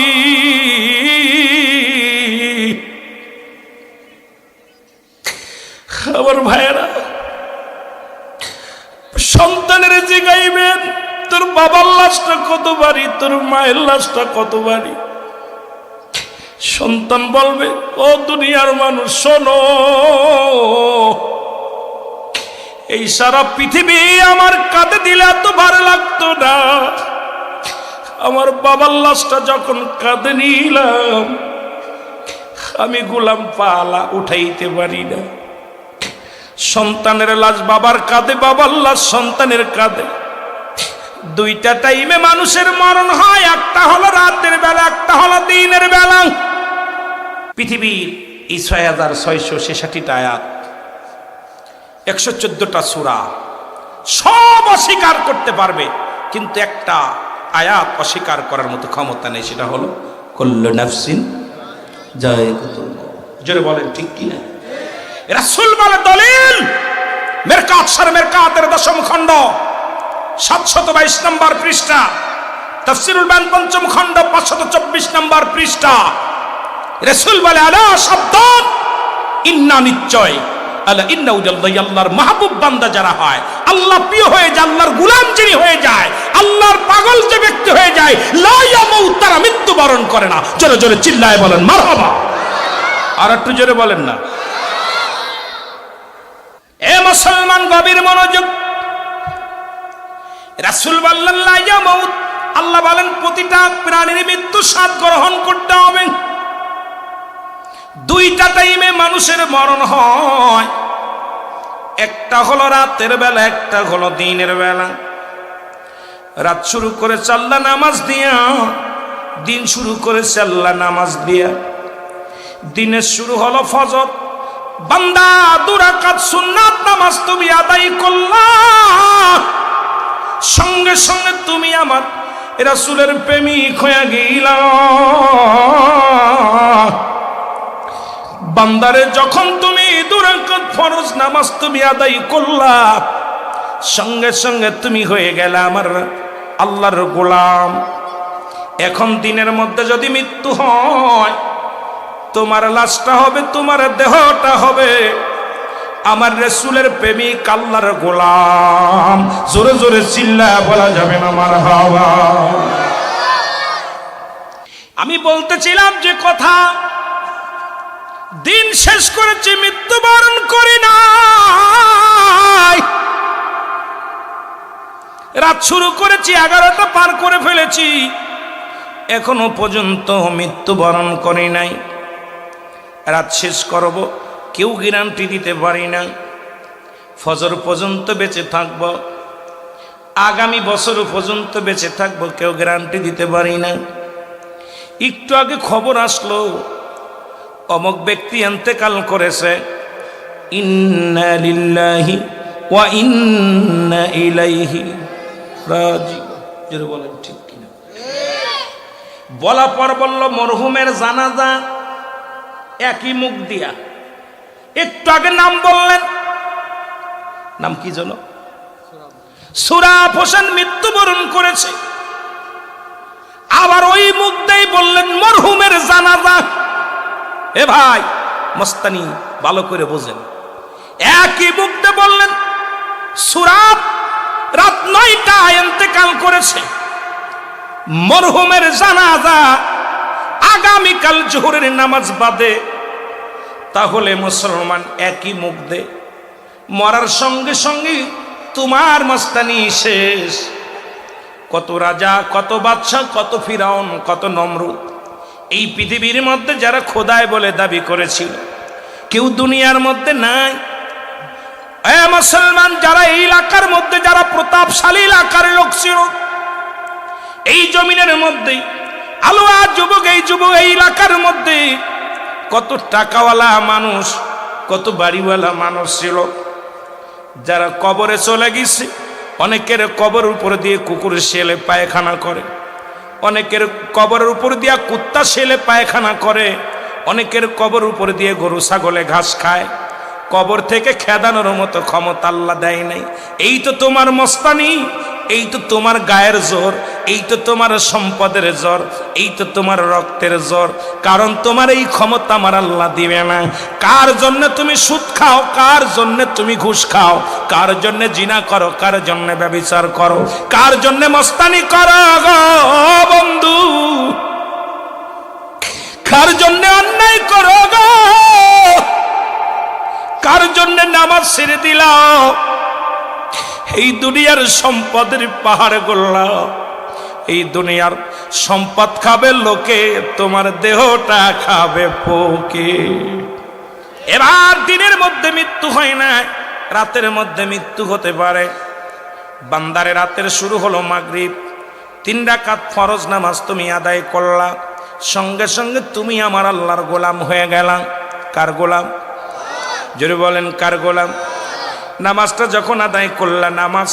আমার ভাইয়েরা, সন্তানের জিগাইবেন তোর বাবার লাশটা কত ভারী, তোর মায়ের লাশটা কত ভারী। সন্তান বলবে, ও দুনিয়ার মানুষ শোনো, এই সারা পৃথিবী আমার কাঁধে দিলে এত ভার লাগতো না। আমার বাবার লাশটা যখন কাঁধে নিলাম, আমি গোলাম পালা উঠাইতে পারি না। সন্তানের লাশ বাবার কাঁধে, বাবার লাশ সন্তানের কাঁধে। দুইটা টাইমে মানুষের মরণ হয়, একটা হলো রাতের বেলা, একটা হলো দিনের বেলা। পৃথিবীর এই ৬৬৬৬টা আয়াত, ১১৪টা সূরা, সব অস্বীকার করতে পারবে, কিন্তু একটা আয়াত অস্বীকার করার মতো ক্ষমতা নেই, সেটা হলো কুল্লু নাফসিন যায়িকাতুল মউত। জোরে বলেন ঠিক কি না? রাসূল বলে দলিল, মেরকাত সর মেরকাতের ১০ম খণ্ড ৭২২ নম্বর পৃষ্ঠা, তাফসীরুল বায়ান ৫ম খণ্ড ৫২৪ নম্বর পৃষ্ঠা। রাসূল বলে আলা শব্দ ইন্না, নিশ্চয়, আলা ইন্না উজাল্লাহ, আল্লাহর মাহবুব বান্দা যারা হয়, আল্লাহ প্রিয় হয়ে যায়, আল্লাহর গোলাম যিনি হয়ে যায়, আল্লাহর পাগল যে ব্যক্তি হয়ে যায়, লা ইয়ামুত, তারা মৃত্যুবরণ করে না। জোরে জোরে চিল্লায় বলেন মারহাবা। আর একটু জোরে বলেন না। এ মুসলমান, গভীর মনোযোগ। রাসূল বললেন লা ইয়ামুত, আল্লাহ বলেন প্রতিটা প্রাণীর মৃত্যু স্বাদ গ্রহণ করতে হবে। দুইটা টাইমে মানুষের মরণ হয়, একটা হলো রাতের বেলা, একটা হলো দিনের বেলা। রাত শুরু করে আল্লাহ নামাজ দিয়া, দিন শুরু করে আল্লাহ নামাজ দিয়া। দিনের শুরু হলো ফজর, বান্দা ২ রাকাত সুন্নাত নামাজ তুমি আদায় করলা, সঙ্গে সঙ্গে তুমি আমার রাসূলের প্রেমিক হয়ে গেলা। বান্দারে যখন তুমি ২ রাকাত ফরজ নামাজ তুমি আদায় করলা, সঙ্গে সঙ্গে তুমি হয়ে গেলে আমার আল্লাহর গোলাম। এখন দিনের মধ্যে যদি মৃত্যু হয়, তোমার লাশটা হবে, তোমার দেহটা হবে আমার রাসূলের প্রেমিক আল্লাহর গোলাম। জোরে জোরে চিল্লায়া বলা যাবে না মারহাবা। আমি বলতেছিলাম যে কথা, দিন শেষ করেছি, মৃত্যুবরণ করি নাই। রাত শুরু করেছি, 11টা পার করে ফেলেছি, এখনো পর্যন্ত মৃত্যুবরণ করি নাই। রাত শেষ করব, কেউ গ্যারান্টি দিতে পারি না। ফজর পর্যন্ত বেঁচে থাকব, আগামী বছর পর্যন্ত বেঁচে থাকবো, কেউ গ্যারান্টি দিতে পারি না। একটু আগে খবর আসলো অমুক ব্যক্তি ইন্তেকাল করেছে, ইন্না লিল্লাহি ওয়া ইন্না ইলাইহি রাজিউন। বলেন ঠিক কিনা? বলা পর বলল মরহুমের জানাজা একই মুখ দিয়া। একটু আগে নাম বললেন, নাম কি যেন? সুরাব হোসেন মৃত্যুবরণ করেছে। আবার ওই মুখ দিয়ে বললেন মরহুমের জানাজা। এ ভাই মস্তানি, ভালো করে বোঝেন। একই মুখ দিয়ে বললেন সুরাব রাত 9টায় ইন্তেকাল করেছে, মরহুমের জানাজা আগামীকাল জোহরের নামাজ বাদে। তাহলে মুসলমান একই মুখ দে, মরার সঙ্গে সঙ্গে তোমার মস্তানি শেষ। কত রাজা, কত বাদশা, কত ফিরাউন, কত নমরুদ এই পৃথিবীর মধ্যে যারা খোদায় বলে দাবি করেছিল, কেউ দুনিয়ার মধ্যে নাই। এ মুসলমান, যারা এই এলাকার মধ্যে যারা প্রতাপশালী এলাকার লোক ছিল, এই জমিনের মধ্যে আলোয়া যুবক, এই যুবক এই এলাকার মধ্যে কত টাকাওয়ালা মানুষ, কত বাড়িওয়ালা মানুষ ছিল, যারা কবরে চলে গেছে। অনেকের কবর উপর দিয়ে কুকুর শেলে পায়খানা করে, অনেকের কবরের উপর দিয়ে কুত্তা শেলে পায়খানা করে, অনেকের কবর উপর দিয়ে গরু ছাগলে ঘাস খায়। কবর থেকে খেদানোর মতো ক্ষমতা আল্লাহ দেয় নাই। এই তো তোমার মস্তানি, এই তো তোমার গায়ের জোর, এই তো তোমার সম্পদের জোর, এই তো তোমার রক্তের জোর। কারণ তোমার এই ক্ষমতা আমার আল্লাহ দিবে না। কার জন্য তুমি সুদ খাও, কার জন্য তুমি ঘুষ খাও, কার জন্য জিনা করো, কার জন্য ব্যভিচার করো, কার জন্য মস্তানি করো গো বন্ধু, কার জন্য অন্যায় করো গো, কার জন্য নামাজ ছেড়ে দিলাও, এই দুনিয়ার সম্পদের পাহাড় গড়লা, এই দুনিয়ার সম্পদ খাবে লোকে, তোমার দেহটা খাবে পোকে। এবার দিনের মধ্যে মৃত্যু হয় না, রাতের মধ্যে মৃত্যু হতে পারে। বান্দারে রাতের শুরু হলো মাগরিব, 3 রাকাত ফরজ নামাজ তুমি আদায় করলা, সঙ্গে সঙ্গে তুমি আমার আল্লাহর গোলাম হয়ে গেলা। কার গোলাম? জোরে বলেন কার গোলাম? নামাজটা যখন আদায় করলা, নামাজ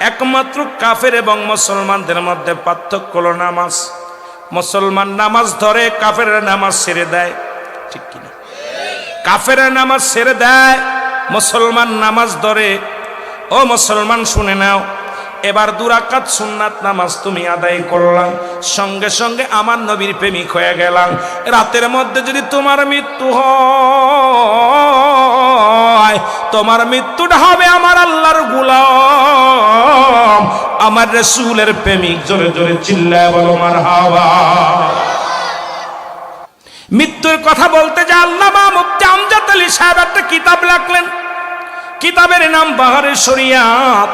একমাত্র কাফের এবং মুসলমানদের মধ্যে পার্থক্য হলো নামাজ। মুসলমান নামাজ ধরে, কাফেররা নামাজ ছেড়ে দেয়, ঠিক কিনা? কাফেররা নামাজ ছেড়ে দেয়, মুসলমান নামাজ ধরে। ও মুসলমান শুনে নাও, এবার 2 রাকাত সুন্নাত নামাজ তুমি আদায় করলাম, সঙ্গে সঙ্গে আমার নবীর প্রেমিক হয়ে গেলাম। রাতের মধ্যে যদি তোমার মৃত্যু হয়, তোমার মৃত্যুটা হবে আমার আল্লাহর গোলাম, আমার রাসূলের প্রেমিক। জোরে জোরে চিল্লায় বলো মারহাবা। মৃত্যুর কথা বলতে যে আল্লামা মুফতি আমজাদ আলী সাহেব একটা কিতাব লিখলেন, কিতাবের নাম বাহারে শরিয়াত।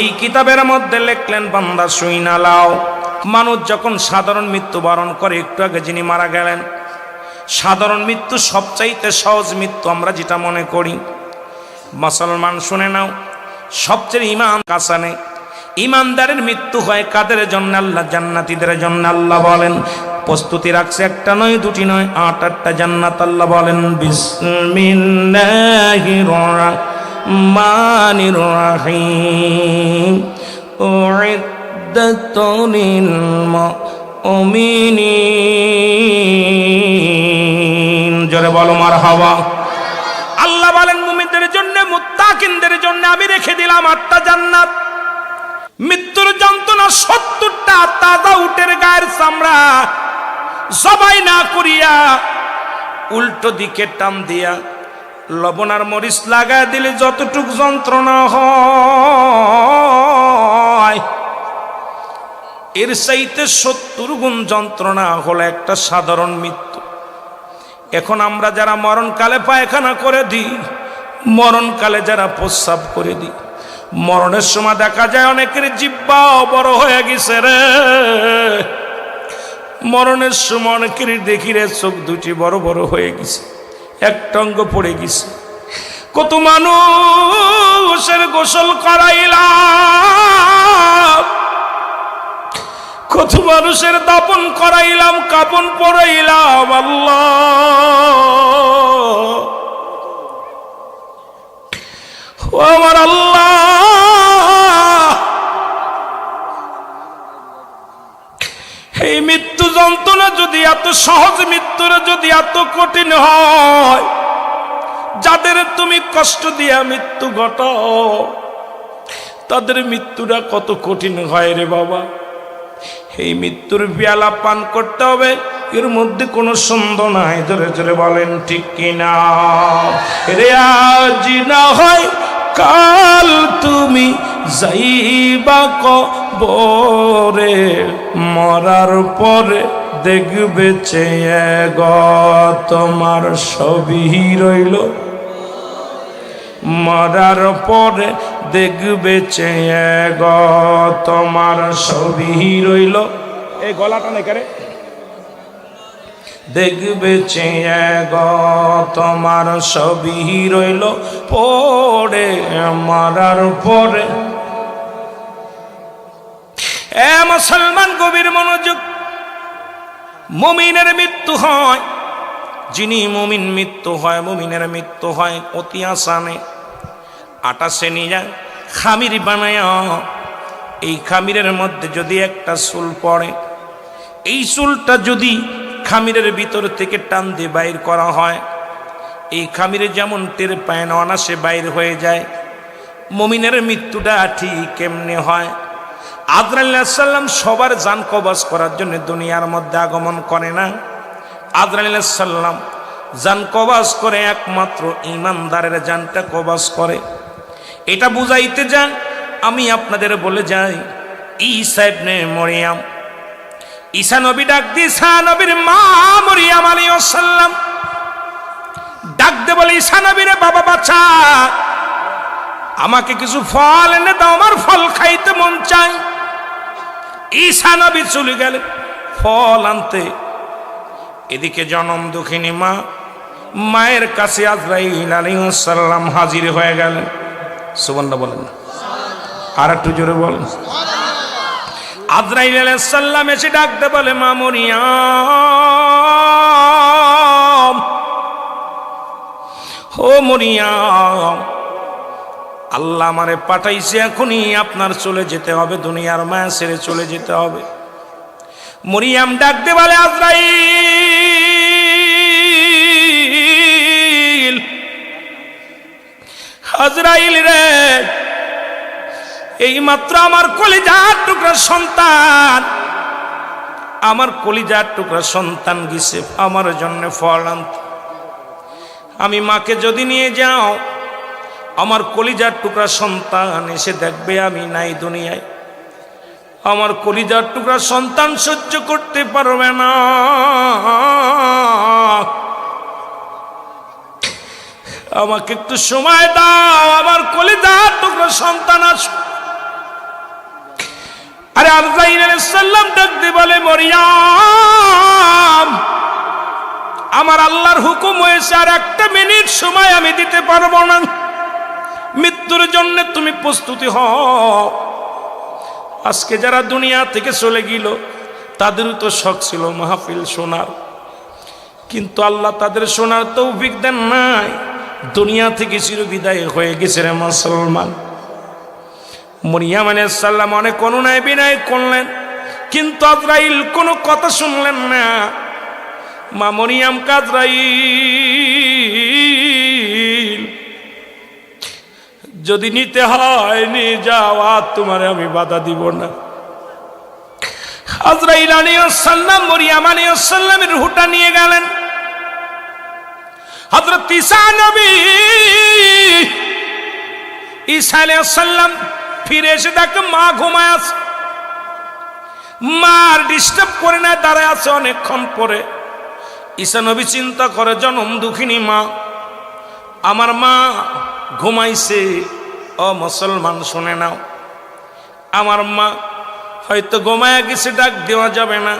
এই কিতাবের মধ্যে লিখলেন, বান্দা শুইনা লাও, মানুষ যখন সাধারণ মৃত্যু বরণ করে, একটু আগে যিনি মারা গেলেন, সাধারণ মৃত্যু সবচাইতে সহজ মৃত্যু আমরা যেটা মনে করি। মুসলমান শুনে নাও, সবচেয়ে ইমান কাসানে ইমানদারের মৃত্যু হয় কাদের জন্য? আল্লাহ জান্নাতীদের জন্য। আল্লাহ বলেন, প্রস্তুতি রাখছে একটা নয়, 2টি নয়, 8-8টা জান্নাত। আল্লাহ বলেন, বিসমিল্লাহির রাহমানির রাহিম, উইদ্দাতুল মুমিনিন। জোরে বলো মারহাবা। আল্লাহ বলেন, মুমিনদের জন্য, মুত্তাকিনদের জন্য আমি রেখে দিলাম 8টা জান্নাত। মৃত্যুর যন্ত্রণা 70টা তাজা উটের গায়ের চামড়া জবাই না করিয়া উল্টো দিকে টান দিয়া লবণ আর মরিচ লাগায় দিলে যতটুক যন্ত্রণা হয়, এর চাইতে 70 গুণ যন্ত্রণা হলো একটা সাধারণ মৃত্যু। এখন আমরা যারা মরণকালে পায়খানা করে দিই, মরণকালে যারা প্রস্রাব করে দিই, মরণের সময় দেখা যায় অনেকের জিহ্বাও বড় হয়ে গেছে রে। মরণের সময় অনেকের দেখি রে চোখ 2টি বড় বড় হয়ে গেছে, একটা অঙ্গ পড়ে গেছে। কত মানুষের গোসল করাইলাম, কত মানুষের দাপন করাইলাম, কাপন পরাইলাম। আল্লাহ, ও আমার আল্লাহ, এই মৃত্যু যন্ত্রণা যদি এত সহজ, মৃত্যুরা যদি এত কঠিন হয়, যাদের তুমি কষ্ট দিয়া মৃত্যু ঘটাও, তাদের মৃত্যুটা কত কঠিন হয় রে বাবা। এই মৃত্যুর পেয়ালা পান করতে হবে, এর মধ্যে কোনো সন্দেহ নাই। জোরে জোরে বলেন ঠিক কিনা? রে আজ না হয় কাল তুমি যাইবা কবরে, মরার পরে দেখবে চেয়ে গো তোমার সবই রইল, মরার পরে দেখবে চেয়ে গো তোমার সবই রইল। এই গলাটা নেই করে, দেখবে চেয়ে গো তোমার সবই রইল পড়ে, মরার পরে। এ মুসলমান গভীর মনোযোগ, মুমিনের মৃত্যু হয়, যিনি মুমিন মৃত্যু হয়, মুমিনের মৃত্যু হয় অতি আসানে। আটা সেনি যায় খামির বানায়, এই খামিরের মধ্যে যদি একটা চুল পড়ে, এই চুলটা যদি খামিরের ভিতর থেকে টান দিয়ে বাইর করা হয়, এই খামিরে যেমন টের পায় না, অনাসে বাইর হয়ে যায়। মুমিনের মৃত্যুটা ঠিক কেমনে হয়? আজরাইল আলাইহিস সালাম সবার জান কবজ করার জন্য দুনিয়ার মধ্যে আগমন করে না। আজরাইল আলাইহিস সালাম জান কবজ করে একমাত্র ঈমানদারের জানটা কবজ করে। এটা বুঝাইতে যান আমি আপনাদের বলে যাই, ঈসা ইবনে মরিয়ম, ঈসা নবী ডাক দিয়ে ঈসা নবীর মা মরিয়ম আলাইহিস সালাম ডাক দে বলে, ঈসা নবীরে বাবা বাচ্চা, আমাকে কিছু ফল এনে দাও, আমার ফল খাইতে মন চায়। ঈসা নবী চলে গেলেন ফল আনতে। এদিকে জনম দুঃখিনী মা, মায়ের কাছে আজরাইল আলাইহিস সালাম হাজির হয়ে গেলেন। সুবহানাল্লাহ বলেন না, আর একটু জোরে বলেন। আজরাইল আলাইহিস সালাম এসে ডাকতে বলে, মা মরিয়ম, ও মরিয়ম, আল্লাহ আমারে পাঠাইছে, এখনই আপনার চলে যেতে হবে, দুনিয়ার মায়া ছেড়ে চলে যেতে হবে। মরিয়ম ডাকতে বলে, আজরাইল, আজরাইল রে, এই মাত্র আমার কলিজার টুকরা সন্তান, আমার কলিজার টুকরা সন্তান গেছে আমার জন্য ফল আনতে। আমি মাকে যদি নিয়ে যাও, আমার কলিজার টুকরা সন্তান এসে দেখবে আমি নাই দুনিয়ায়। আমার কলিজার টুকরা সন্তান সহ্য করতে পারবে না। আমাকে একটু সময় দাও, আমার কলিজার টুকরা সন্তান আস। আরে আজরাইল আলাইহিস সালাম ডাকতে বলে, মরিয়ম, আমার আল্লাহর হুকুম হয়েছে, আর একটা মিনিট সময় আমি দিতে পারবো না। মৃত্যুর জন্য তুমি প্রস্তুতি হও। আজকে যারা দুনিয়া থেকে চলে গেল তাদেরও তো শখ ছিল মাহফিল শোনার, কিন্তু আল্লাহ তাদের শোনার তৌফিক দেন নাই। দুনিয়া থেকে চিরবিদায় হয়ে গেছে রে মুসলমান। মরিয়ম আলাইহিস সালাম অনেক অনুনয় বিনয় করলেন, কিন্তু আজরাইল কোনো কথা শুনলেন না। মা মরিয়ম আজরাইল, যদি নিতে হয় নিয়ে যাও, আর তোমার আমি বাধা দিব না। আজরাইল আলাইহিস সালাম মরিয়ম আলাইহিস সালামের রূহটা নিয়ে গেলেন। হযরত ঈসা নবী, ঈসা আলাইহিস সালাম ফিরে এসে দেখে মা ঘুমায় আছে। মার ডিস্টার্ব করে না, দাঁড়ায় আছে অনেকক্ষণ পরে। ঈসা নবী চিন্তা করে, জনম দুঃখিনী মা, আমার মা ঘুমাইছে। ও মুসলমান শুনে নাও, আমার মা হয়তো ঘুমায় গেছে, ডাক দেওয়া যাবে না।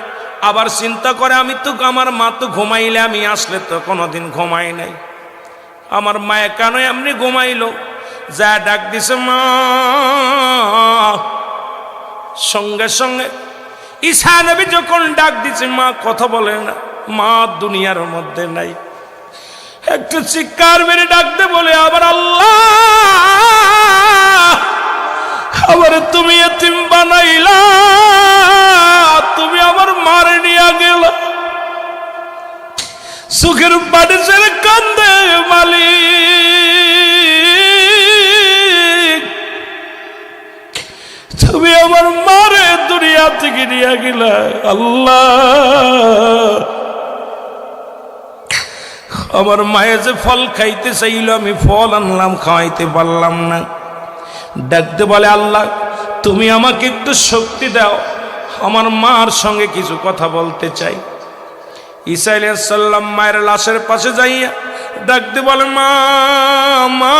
আবার চিন্তা করে, আমি তো আমার মা তো ঘুমাইলে, আমি আসলে তো কোনোদিন ঘুমাই নাই, আমার মায়ে কেন এমনি ঘুমাইলো? যা ডাক দিছে মা। সঙ্গে সঙ্গে ঈসা নবী যখন ডাক দিছে, মা কথা বলে না, মা দুনিয়ার মধ্যে নাই। একটু চিৎকার মেরে ডাকতে বলে, আবার আল্লাহ, আবার তুমি এতিম বানাইলা, তুমি আমার মারে নিয়ে গেলা। সুখের পানি ছেড়ে কান্দে মালিক, তুমি আমার মারে দুনিয়া থেকে নিয়ে গেলা। আল্লাহ, আমার মায়ে যে ফল খাইতে চাইল, আমি ফল আনলাম, খাওয়াইতে পারলাম না। ডাকতে বলে, আল্লাহ তুমি আমাকে একটু শক্তি দাও, আমার মার সঙ্গে কিছু কথা বলতে চাই। ঈসা আলাইহিস সালাম মায়ের লাশের পাশে যাইয়া ডাকতে বলে, মা মা।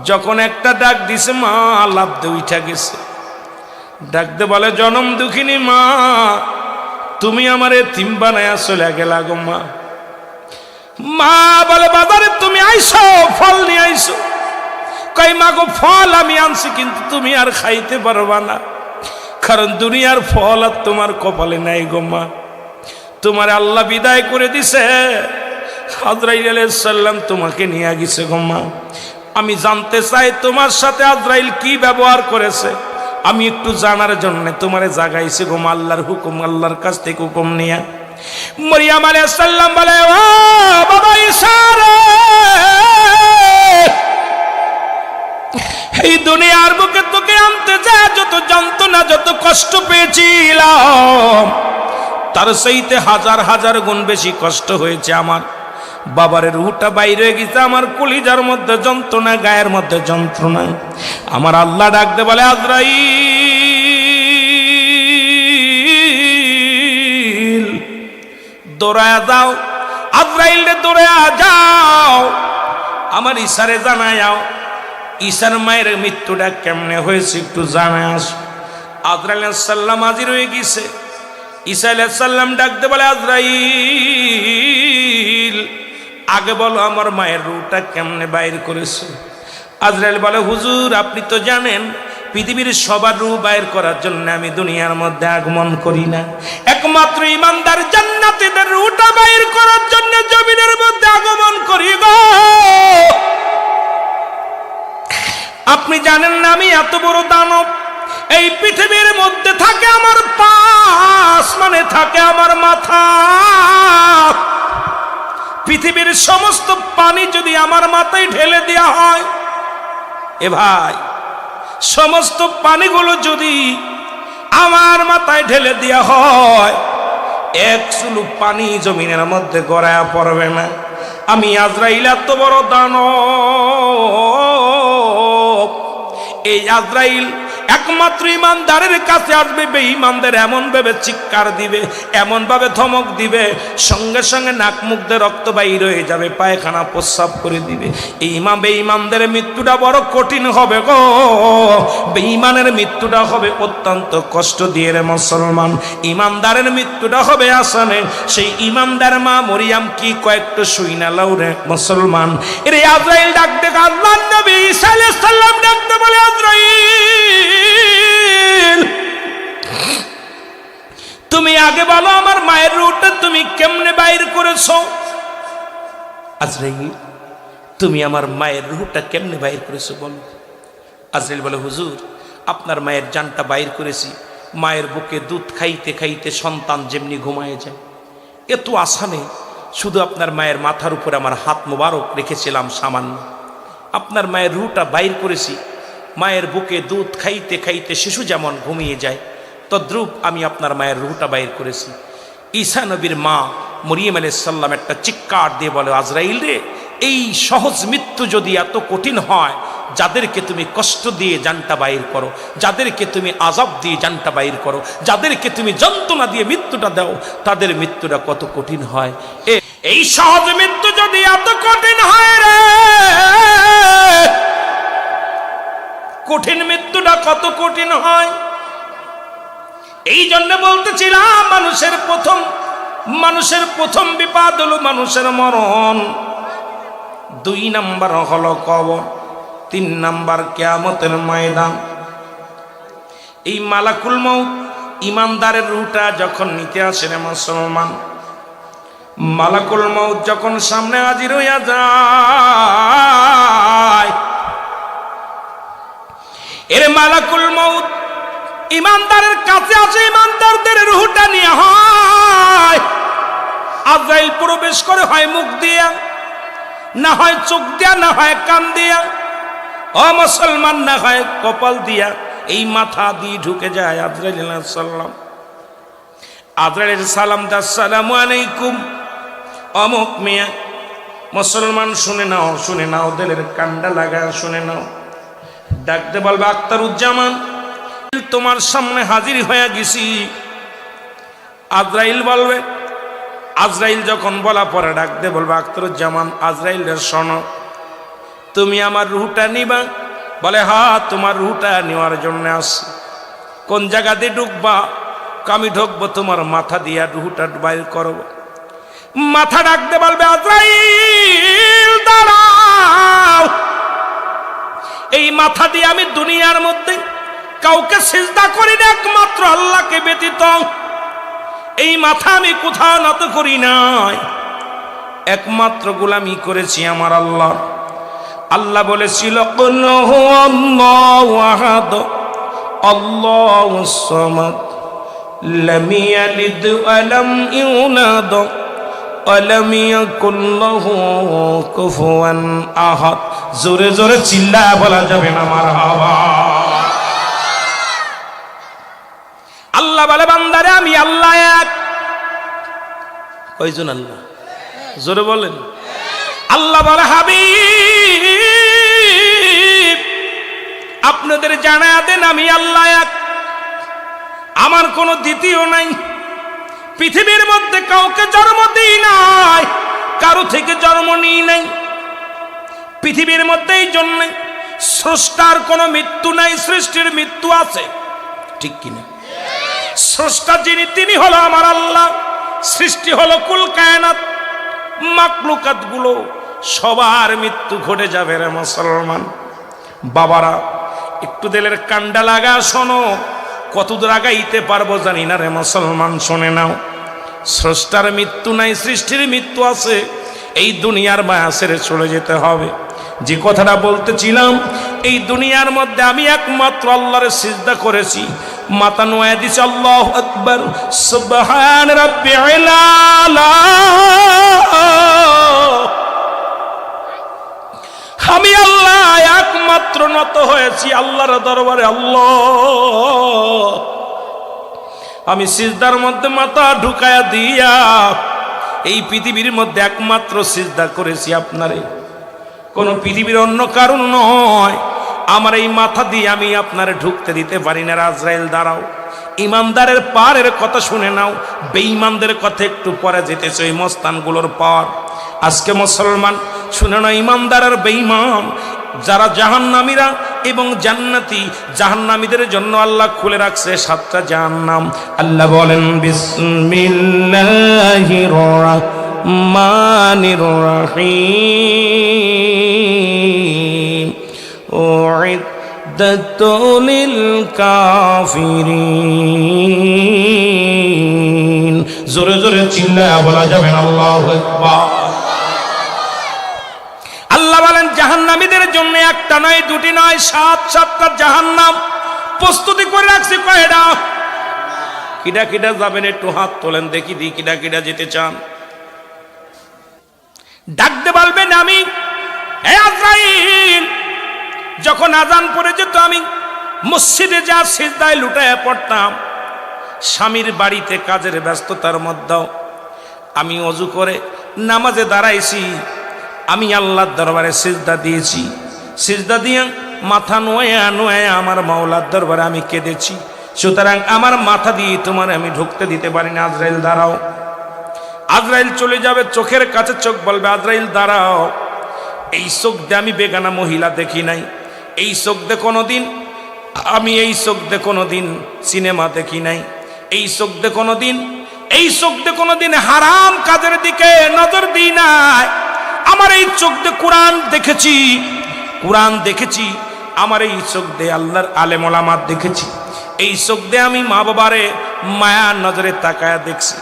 যখন একটা ডাক দিছে, মা লাফ দিয়ে উঠা গেছে। ডাকতে বলে, জনম দুঃখিনী মা, তুমি আমার এতিম বানায়া চলে গেলা গো মা। মা বলে, বাজারে তুমি আইছো, ফল নিয়ে আইছো। কই মা গো, ফল আমি আনছি, কিন্তু তুমি আর খাইতে পারবা না, কারণ দুনিয়ার ফল আর তোমার কপালে নাই গো মা। তোমার আল্লাহ বিদায় করে দিছে, আজরাইল আলাইহিস সালাম তোমাকে নিয়ে গেছে গো মা। আমি জানতে চাই তোমার সাথে আজরাইল কি ব্যবহার করেছে, আমি একটু জানার জন্য তোমারে জাগাইছি গো মা। আল্লাহর হুকুম, আল্লাহর কাছ থেকে হুকুম নিয়ে মরিয়ম আলাইহিস সালাম বলে, ও বাবা ঈসা রে, এই দুনিয়ার বুকে তোকে আনতে যায় যত যন্ত্রণা যত কষ্ট পেয়েছিলাম, তার চাইতে হাজার হাজার গুণ বেশি কষ্ট হয়েছে আমার বাবার রুহটা বাইরে হয়ে গেছে, আমার কলিজার মধ্যে যন্ত্রণা, গায়ের মধ্যে যন্ত্রণা। আমার আল্লাহ ডাকতে বলে, আজরাইল দৌড়ায়া যাও, আজরাইল রে দৌড়ায়া যাও, আমার ঈশারে জানায় যাও, ঈশার মায়ের মৃত্যুটা কেমনে হয়েছে একটু জানায় আস। আজরাইল আলাইহিস সালাম হাজির হয়ে গেছে। ঈসা আলাইহিস সালাম ডাকতে বলে, আজরাইল আগে বলো আমার মায়ের রূহটা কেমনে বাইর করেছো। আজরাইল বলে, হুজুর আপনি তো জানেন পৃথিবীর সবার রূহ বাইর করার জন্য আমি দুনিয়ার মধ্যে আগমন করি না, একমাত্র ইমানদার জান্নাতীদের রূহটা বাইর করার জন্য জমিনের মধ্যে আগমন করি গো। আপনি জানেন না আমি এত বড় দানব, এই পৃথিবীর মধ্যে থাকে আমার পা, আসমানে থাকে আমার মাথা। পৃথিবীর সমস্ত পানি যদি আমার মাথায় ঢেলে দেওয়া হয়, এ ভাই সমস্ত পানিগুলো যদি আমার মাথায় ঢেলে দেওয়া হয়, এক চুলু পানি জমিনের মধ্যে গড়ায়া পড়বে না। আমি আজরাইল এত বড় দানব, এই আজরাইল একমাত্র ইমানদারের কাছে আসবে, বেঈমানদের এমন ভাবে চিৎকার দিবে, এমন ভাবে ধমক দিবে, সঙ্গে সঙ্গে নাক মুখ দিয়ে রক্ত বাইর হয়ে যাবে, পায়খানা প্রস্রাব করে দিবে। এই বেঈমানদের মৃত্যুটা বড় কঠিন হবে গো, বেঈমানের মৃত্যুটা হবে অত্যন্ত কষ্ট দিয়ে রে মুসলমান, ইমানদারের মৃত্যুটা হবে আসানে। সেই ইমানদার মা মরিয়াম কি কয়েকটা শুইনা লাও রে মুসলমান। এর আজরাইল ডাক দেখে আল্লাহর নবী ঈসা আলাইহিস সালাম ডাকতে বলে, আজরাইল তুমি আগে বলো আমার মায়ের রূহটা তুমি কেমনে বাইর করেছো। আজরাইল তুমি আমার মায়ের রূহটা কেমনে বাইর করেছো বলো। আজরাইল বলে, হুজুর আপনার মায়ের জানটা বাইর করেছি, মায়ের বুকে দুধ খাইতে খাইতে সন্তান যেমনি ঘুমায় যায়, এত আসানে শুধু আপনার মায়ের মাথার উপরে আমার হাত মোবারক রেখেছিলাম সামান্য, আপনার মায়ের রূহটা বাইর করেছি। মায়ের বুকে দুধ খাইতে খাইতে শিশু যেমন ঘুমিয়ে যায়, তদ্রূপ আমি আপনার মায়ের রূহটা বাইর করেছি। ঈসা নবীর মা মরিয়ম আলাইহিস সালাম একটা চিৎকার দিয়ে বলে, আজরাইল রে এই সহজ মৃত্যু যদি এত কঠিন হয়, যাদেরকে তুমি কষ্ট দিয়ে জানটা বাইর করো, যাদেরকে তুমি আযাব দিয়ে জানটা বাইর করো, যাদেরকে তুমি যন্ত্রণা দিয়ে মৃত্যুটা দাও, তাদের মৃত্যুটা কত কঠিন হয়। এই সহজ মৃত্যু যদি এত কঠিন হয় রে, কঠিন মৃত্যুটা কত কঠিন হয়। এই জন্য বলতেছিলাম মানুষের প্রথম বিপদ হলো মানুষের মরণ, 2 নাম্বার হলো কবর, 3 নাম্বার কিয়ামতের ময়দান। এই মালাকুল মউত ইমানদারের রূহটা যখন নিতে আসে রে মুসলমান, মালাকুল মউত যখন সামনে হাজির হইয়া যায়, এর মালাকুল মউত ইমানদারের কাছে আসে, ইমানদারদের রূহটা নিয়ে হয়। আজরাইল প্রবেশ করে হয় মুখ দিয়া, না হয় চোখ দিয়া, না হয় কান দিয়া, ও মুসলমান না হয় কপাল দিয়া, এই মাথা দিয়ে ঢুকে যায় আজরাইল আলাইহিস সালাম। আজরাইল সালাম দা, আসসালামু আলাইকুম অমুক মিয়া। মুসলমান শুনে নাও, শুনে নাও, দিলের কান্ডা লাগা শুনে নাও। ডাকতে বলবে, আখতারুজ্জামান তোমার সামনে হাজির হয়ে গেছি। আজরাইল বলবে, আজরাইল যখন বলা পরে ডাকতে বলবে, আখতারুজ্জামান আজরাইল রে শোনো, তুমি আমার রূহটা নিবা? বলে, হ্যাঁ তোমার রূহটা নেওয়ার জন্য আসছি। কোন জায়গাতে ঢুকবা? আমি ঢুকবো তোমার মাথা দিয়া, রূহটা বাইর করবো। মাথা ডাকতে বলবে, আজরাইল দাঁড়াও, এই মাথা দিয়ে আমি দুনিয়ার মধ্যে কাউকে সিজদা করি না, একমাত্র আল্লাহকে ব্যতীত। এই মাথা আমি কোথাও নত করি নাই, একমাত্র গোলামি করেছি আমার আল্লাহ। আল্লাহ বলেছিল, কুল হুয়াল্লাহু আহাদ আল্লাহুস সামাদ লাম ইয়ালিদ ওয়া লাম ইউলাদ ওয়ালাম ইয়াকুল লাহু কুফুয়ান আহাদ। জোরে জোরে চিল্লায় বলা যাবে না মারহাবা। আল্লাহ বলে বান্দারে আমি আল্লাহ এক। কয়জন আল্লাহ? জোরে বলেন। আল্লাহ বলে হাবিব আপনাদের জানায়া দেন আমি আল্লাহ এক, আমার কোনো দ্বিতীয় নাই। পৃথিবীর মধ্যে কাউকে জন্ম দিই নাই, কারো থেকে জন্ম নিই নাই। পৃথিবীর মধ্যে এই জন্য স্রষ্টার কোনো মৃত্যু নাই, সৃষ্টির মৃত্যু আছে, ঠিক কিনা? স্রষ্টা যিনি তিনি হলো আমার আল্লাহ, সৃষ্টি হলো কুল কায়নাত, মাকলুকাত গুলো সবার মৃত্যু ঘটে যাবে রে মুসলমান। বাবারা একটু দিলের কান্ডা লাগা শোনো, কতদূর আগাইতে পারবো জানি না রে মুসলমান, শোনে নাও। স্রষ্টার মৃত্যু নাই, সৃষ্টির মৃত্যু আছে। এই দুনিয়ার মায়া ছেড়ে চলে যেতে হবে। যে কথাটা বলতেছিলাম, এই দুনিয়ার মধ্যে আমি একমাত্র আল্লাহরে সিজদা করেছি, মাথা নোয়া দিছি আল্লাহু আকবার, সুবহান রাব্বিল আলা। আমি আল্লাহ একমাত্র নত হয়েছি আল্লাহর দরবারে। আল্লাহ আমি সিজদার মধ্যে মাথা ঢুকায়া দিয়া এই পৃথিবীর মধ্যে একমাত্র সিজদা করেছি আপনারে, কোন পৃথিবীর অন্য কারণ নয়। আমার এই মাথা দিয়ে আমি আপনারে ঢুকতে দিতে পারি না। আজরাইল দাঁড়াও, ইমানদারের পারের কথা শুনে নাও, বেঈমানদের কথা একটু পরে যেতেছে ওই মস্তানগুলোর পার। আজকে মুসলমান শুনে না, ইমানদার আর বেঈমান যারা জাহান্নামীরা এবং জান্নাতি, জাহান্নামীদের জন্য আল্লাহ খুলে রাখছে 7টা জাহান্নাম। আল্লাহ বলেন বিসমিল্লাহির রাহমানির রহিম উইদ্দাতুল লিল কাফিরিন। জোরে জোরে চিল্লায়া বলা যাবে না আল্লাহু আকবার। আল্লাহ বলেন জাহান্নামীদের জন্য একটা নয়, দুটি নয়, 7টা জাহান্নাম প্রস্তুতি করে রাখছি। কয়টা? কিডা কিডা যাবেন একটু হাত তোলেন দেখি, দি কিডা কিডা যেতে চান? ডাকতে বলবেন আমি। এই আজরাইল, যখন আজান পড়ে যেত আমি মসজিদে যা সিজদায় লুটায়া পড়তাম। স্বামীর বাড়িতে কাজের ব্যস্ততার মধ্যেও আমি ওযু করে নামাজে দাঁড়াইছি, আমি আল্লাহর দরবারে সিজদা দিয়েছি। সিজদা দিয়ে মাথা নোয়া নোয়া আমার মাওলার দরবারে আমি কেঁদেছি। সুতরাং আমার মাথা দিয়ে তোমার আমি ঢুকতে দিতে পারি না। আজরাইল দাঁড়াও। আজরাইল চলে যাবে, চোখের কাছে চোখ বলবে আজরাইল দাঁড়াও। এই চোখ দিয়ে আমি বেগানা মহিলা দেখি নাই, এই চোখ দিয়ে কোনোদিন আমি, এই চোখ দিয়ে কোনোদিন সিনেমা দেখি নাই, এই চোখ দিয়ে কোনোদিন, এই চোখ দিয়ে কোনোদিন হারাম কাজের দিকে নজর দিই নাই। আমার এই চোখ দিয়ে কোরআন দেখেছি, কোরআন দেখেছি। আমার এই চোখ দিয়ে আল্লাহর আলেম ওলামাত দেখেছি। এই চোখ দিয়ে আমি মা বাবারে মায়ার নজরে তাকায়া দেখছি।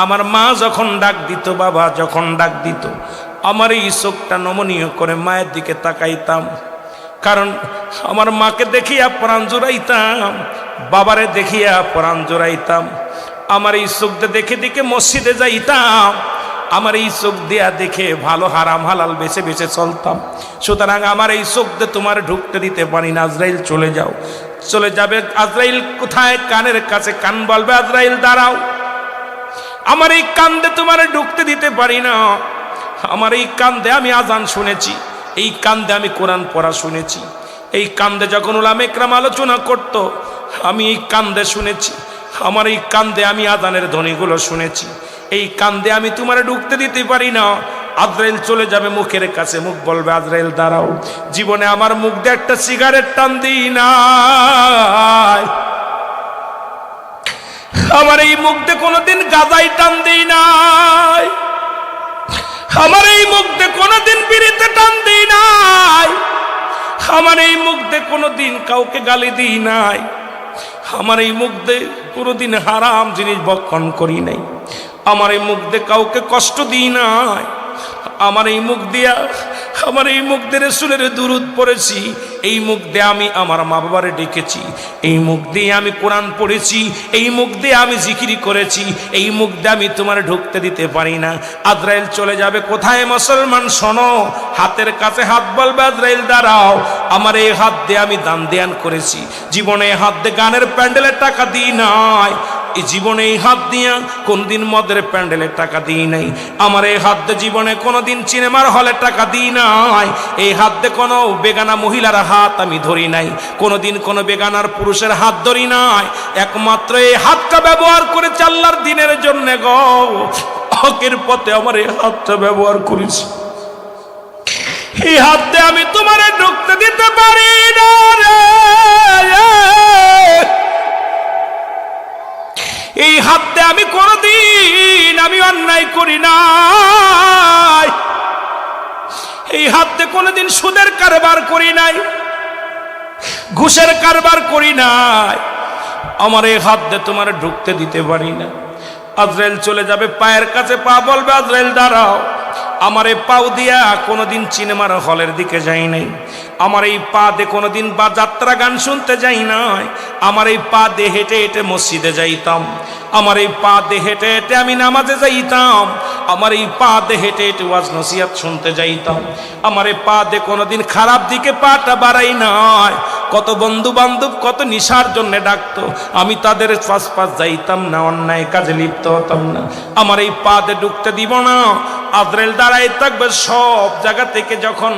আমার মা যখন ডাক দিত, বাবা যখন ডাক দিত, আমার এই চোখটা নমনীয় করে মায়ের দিকে তাকাইতাম। কারণ আমার মাকে দেখিয়া প্রাণ জোড়াইতাম, বাবারে দেখিয়া প্রাণ জোড়াইতাম। আমার এই চোখ দিয়ে দেখে দেখে মসজিদে যাইতাম। আমার এই চোখ দিয়া দেখে ভালো হারাম হালাল বেছে বেছে চলতাম। সুতরাং আমার এই চোখ দিয়ে তোমার ঢুকতে দিতে পারি না। আজরাইল চলে যাও। চলে যাবে। আজরাইল কোথায়? কানের কাছে। কান বলবে আজরাইল দাঁড়াও। আমার এই কান দিয়ে তোমার ঢুকতে দিতে পারি না। আমার এই কান দিয়ে আমি আজান শুনেছি, এই কান দিয়ে আমি কোরআন পড়া শুনেছি, এই কান দিয়ে যখন উলামা ইকরাম আলোচনা করত আমি এই কান দিয়ে শুনেছি। আমার এই কান দিয়ে আমি আজানের ধ্বনিগুলো শুনেছি, এই কান দিয়ে আমি তোমার ঢুকতে দিতে পারি না। আজরাইল চলে যাবে মুখের কাছে, মুখ বলবে আজরাইল দাঁড়াও। জীবনে আমার মুখ দিয়ে একটা সিগারেট টান দিই নাই, আমার এই মুখ দিয়ে কোনোদিন গাঁজাই টান দিই নাই, আমার এই মুখ দিয়ে কোনোদিন বিড়িতে টান দিই নাই, আমার এই মুখ দিয়ে কোনোদিন কাউকে গালি দিই নাই, আমার এই মুখ দিয়ে কোনোদিন হারাম জিনিস ভক্ষণ করি নাই, আমার এই মুখ দিয়ে কাউকে কষ্ট দিই নাই, আমার এই মুখ দিয়া, আমার এই মুখ দিয়ে রাসূলের দুরূদ পড়েছি, এই মুখ দিয়ে আমি আমার মা বাবারে ডেকেছি, এই মুখ দিয়ে আমি কোরআন পড়েছি, এই মুখ দিয়ে আমি জিকিরি করেছি, এই মুখ দিয়ে আমি তোমার ঢুকতে দিতে পারি না। আজরাইল চলে যাবে কোথায়? মুসলমান শোনো, হাতের কাছে হাত বলবে আজরাইল দাঁড়াও, আমার এই হাত দিয়ে আমি দান দেয়ান করেছি, জীবনে এই হাত দিয়ে গানের প্যান্ডেলের টাকা দিই নাই, এই জীবনে এই হাত দিয়া কোনদিন মদের প্যান্ডেলের টাকা দিই নাই, আমার এই হাত দিয়ে জীবনে কোনোদিন সিনেমার হলের টাকা দিই নাই, এই হাত দিয়ে কোনো বেগানা মহিলার হাত আমি ধরি নাই, কোনোদিন কোনো বেগানার পুরুষের হাত ধরি নাই, একমাত্র এই হাতটা ব্যবহার করে আল্লাহর দিনের জন্য গো, হকের পথে আমার এই হাতটা ব্যবহার করেছি। এই হাতে আমি তোমারে ঢুকতে দিতে পারি না রে, এই হাতে আমি কোনদিন আমি অন্যায় করি নাই, এই হাতে কোনদিন সুদের কারবার করি নাই, ঘুষের কারবার করি নাই, আমার এই হাত দিয়ে তোমার ঢুকতে দিতে পারি না। আজরাইল চলে যাবে, পায়ের কাছে পা বলবে আজরাইল দাঁড়াও, আমার এই পাও দিয়া কোনোদিন সিনেমার হলের দিকে যাই নাই, আমার এই পা দিয়ে কোনোদিন বা যাত্রা গান শুনতে যাই নাই, আমার এই পা দিয়ে হেঁটে হেঁটে মসজিদে যাইতাম, আমার এই পা দিয়ে হেঁটে হেঁটে আমি নামাজে যাইতাম, আমার এই পা দিয়ে হেঁটে হেঁটে ওয়াজ নসিহত শুনতে যাইতাম, আমার এই পা দিয়ে কোনোদিন খারাপ দিকে পাটা বাড়াই নাই। কত বন্ধু বান্ধব কত নিশার জন্য ডাকতো, আমি তাদের পাশ পাশ যাইতাম না, অন্যায় কাজে লিপ্ত হতাম না, আমার এই পা দিয়ে ঢুকতে দিব না। আজরাইল দাঁড়াই থাকবে সব জায়গা থেকে, যখন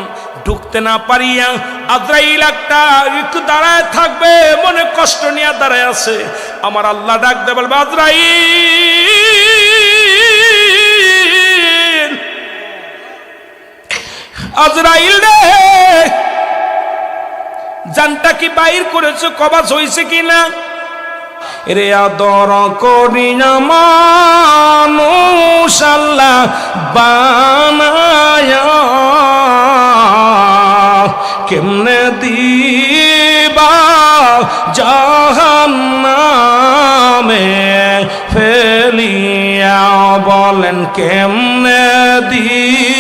ঢুকতে না পারিয়া আজরাইল একটা একটু দাঁড়ায় থাকবে, মনে কষ্ট নিয়ে দাঁড়ায় আছে, আমার আল্লাহ ডাক দে বলবে আজরাইল, আজরাইল রে জানটা কি বাইর করেছো, কবাজ হয়েছে কিনা? রে আদর করিয়া মানুষ আল্লাহ বানায়া, কেমনে দিবা জাহান্নামে ফেলিয়া, বলেন কেমনে দিবা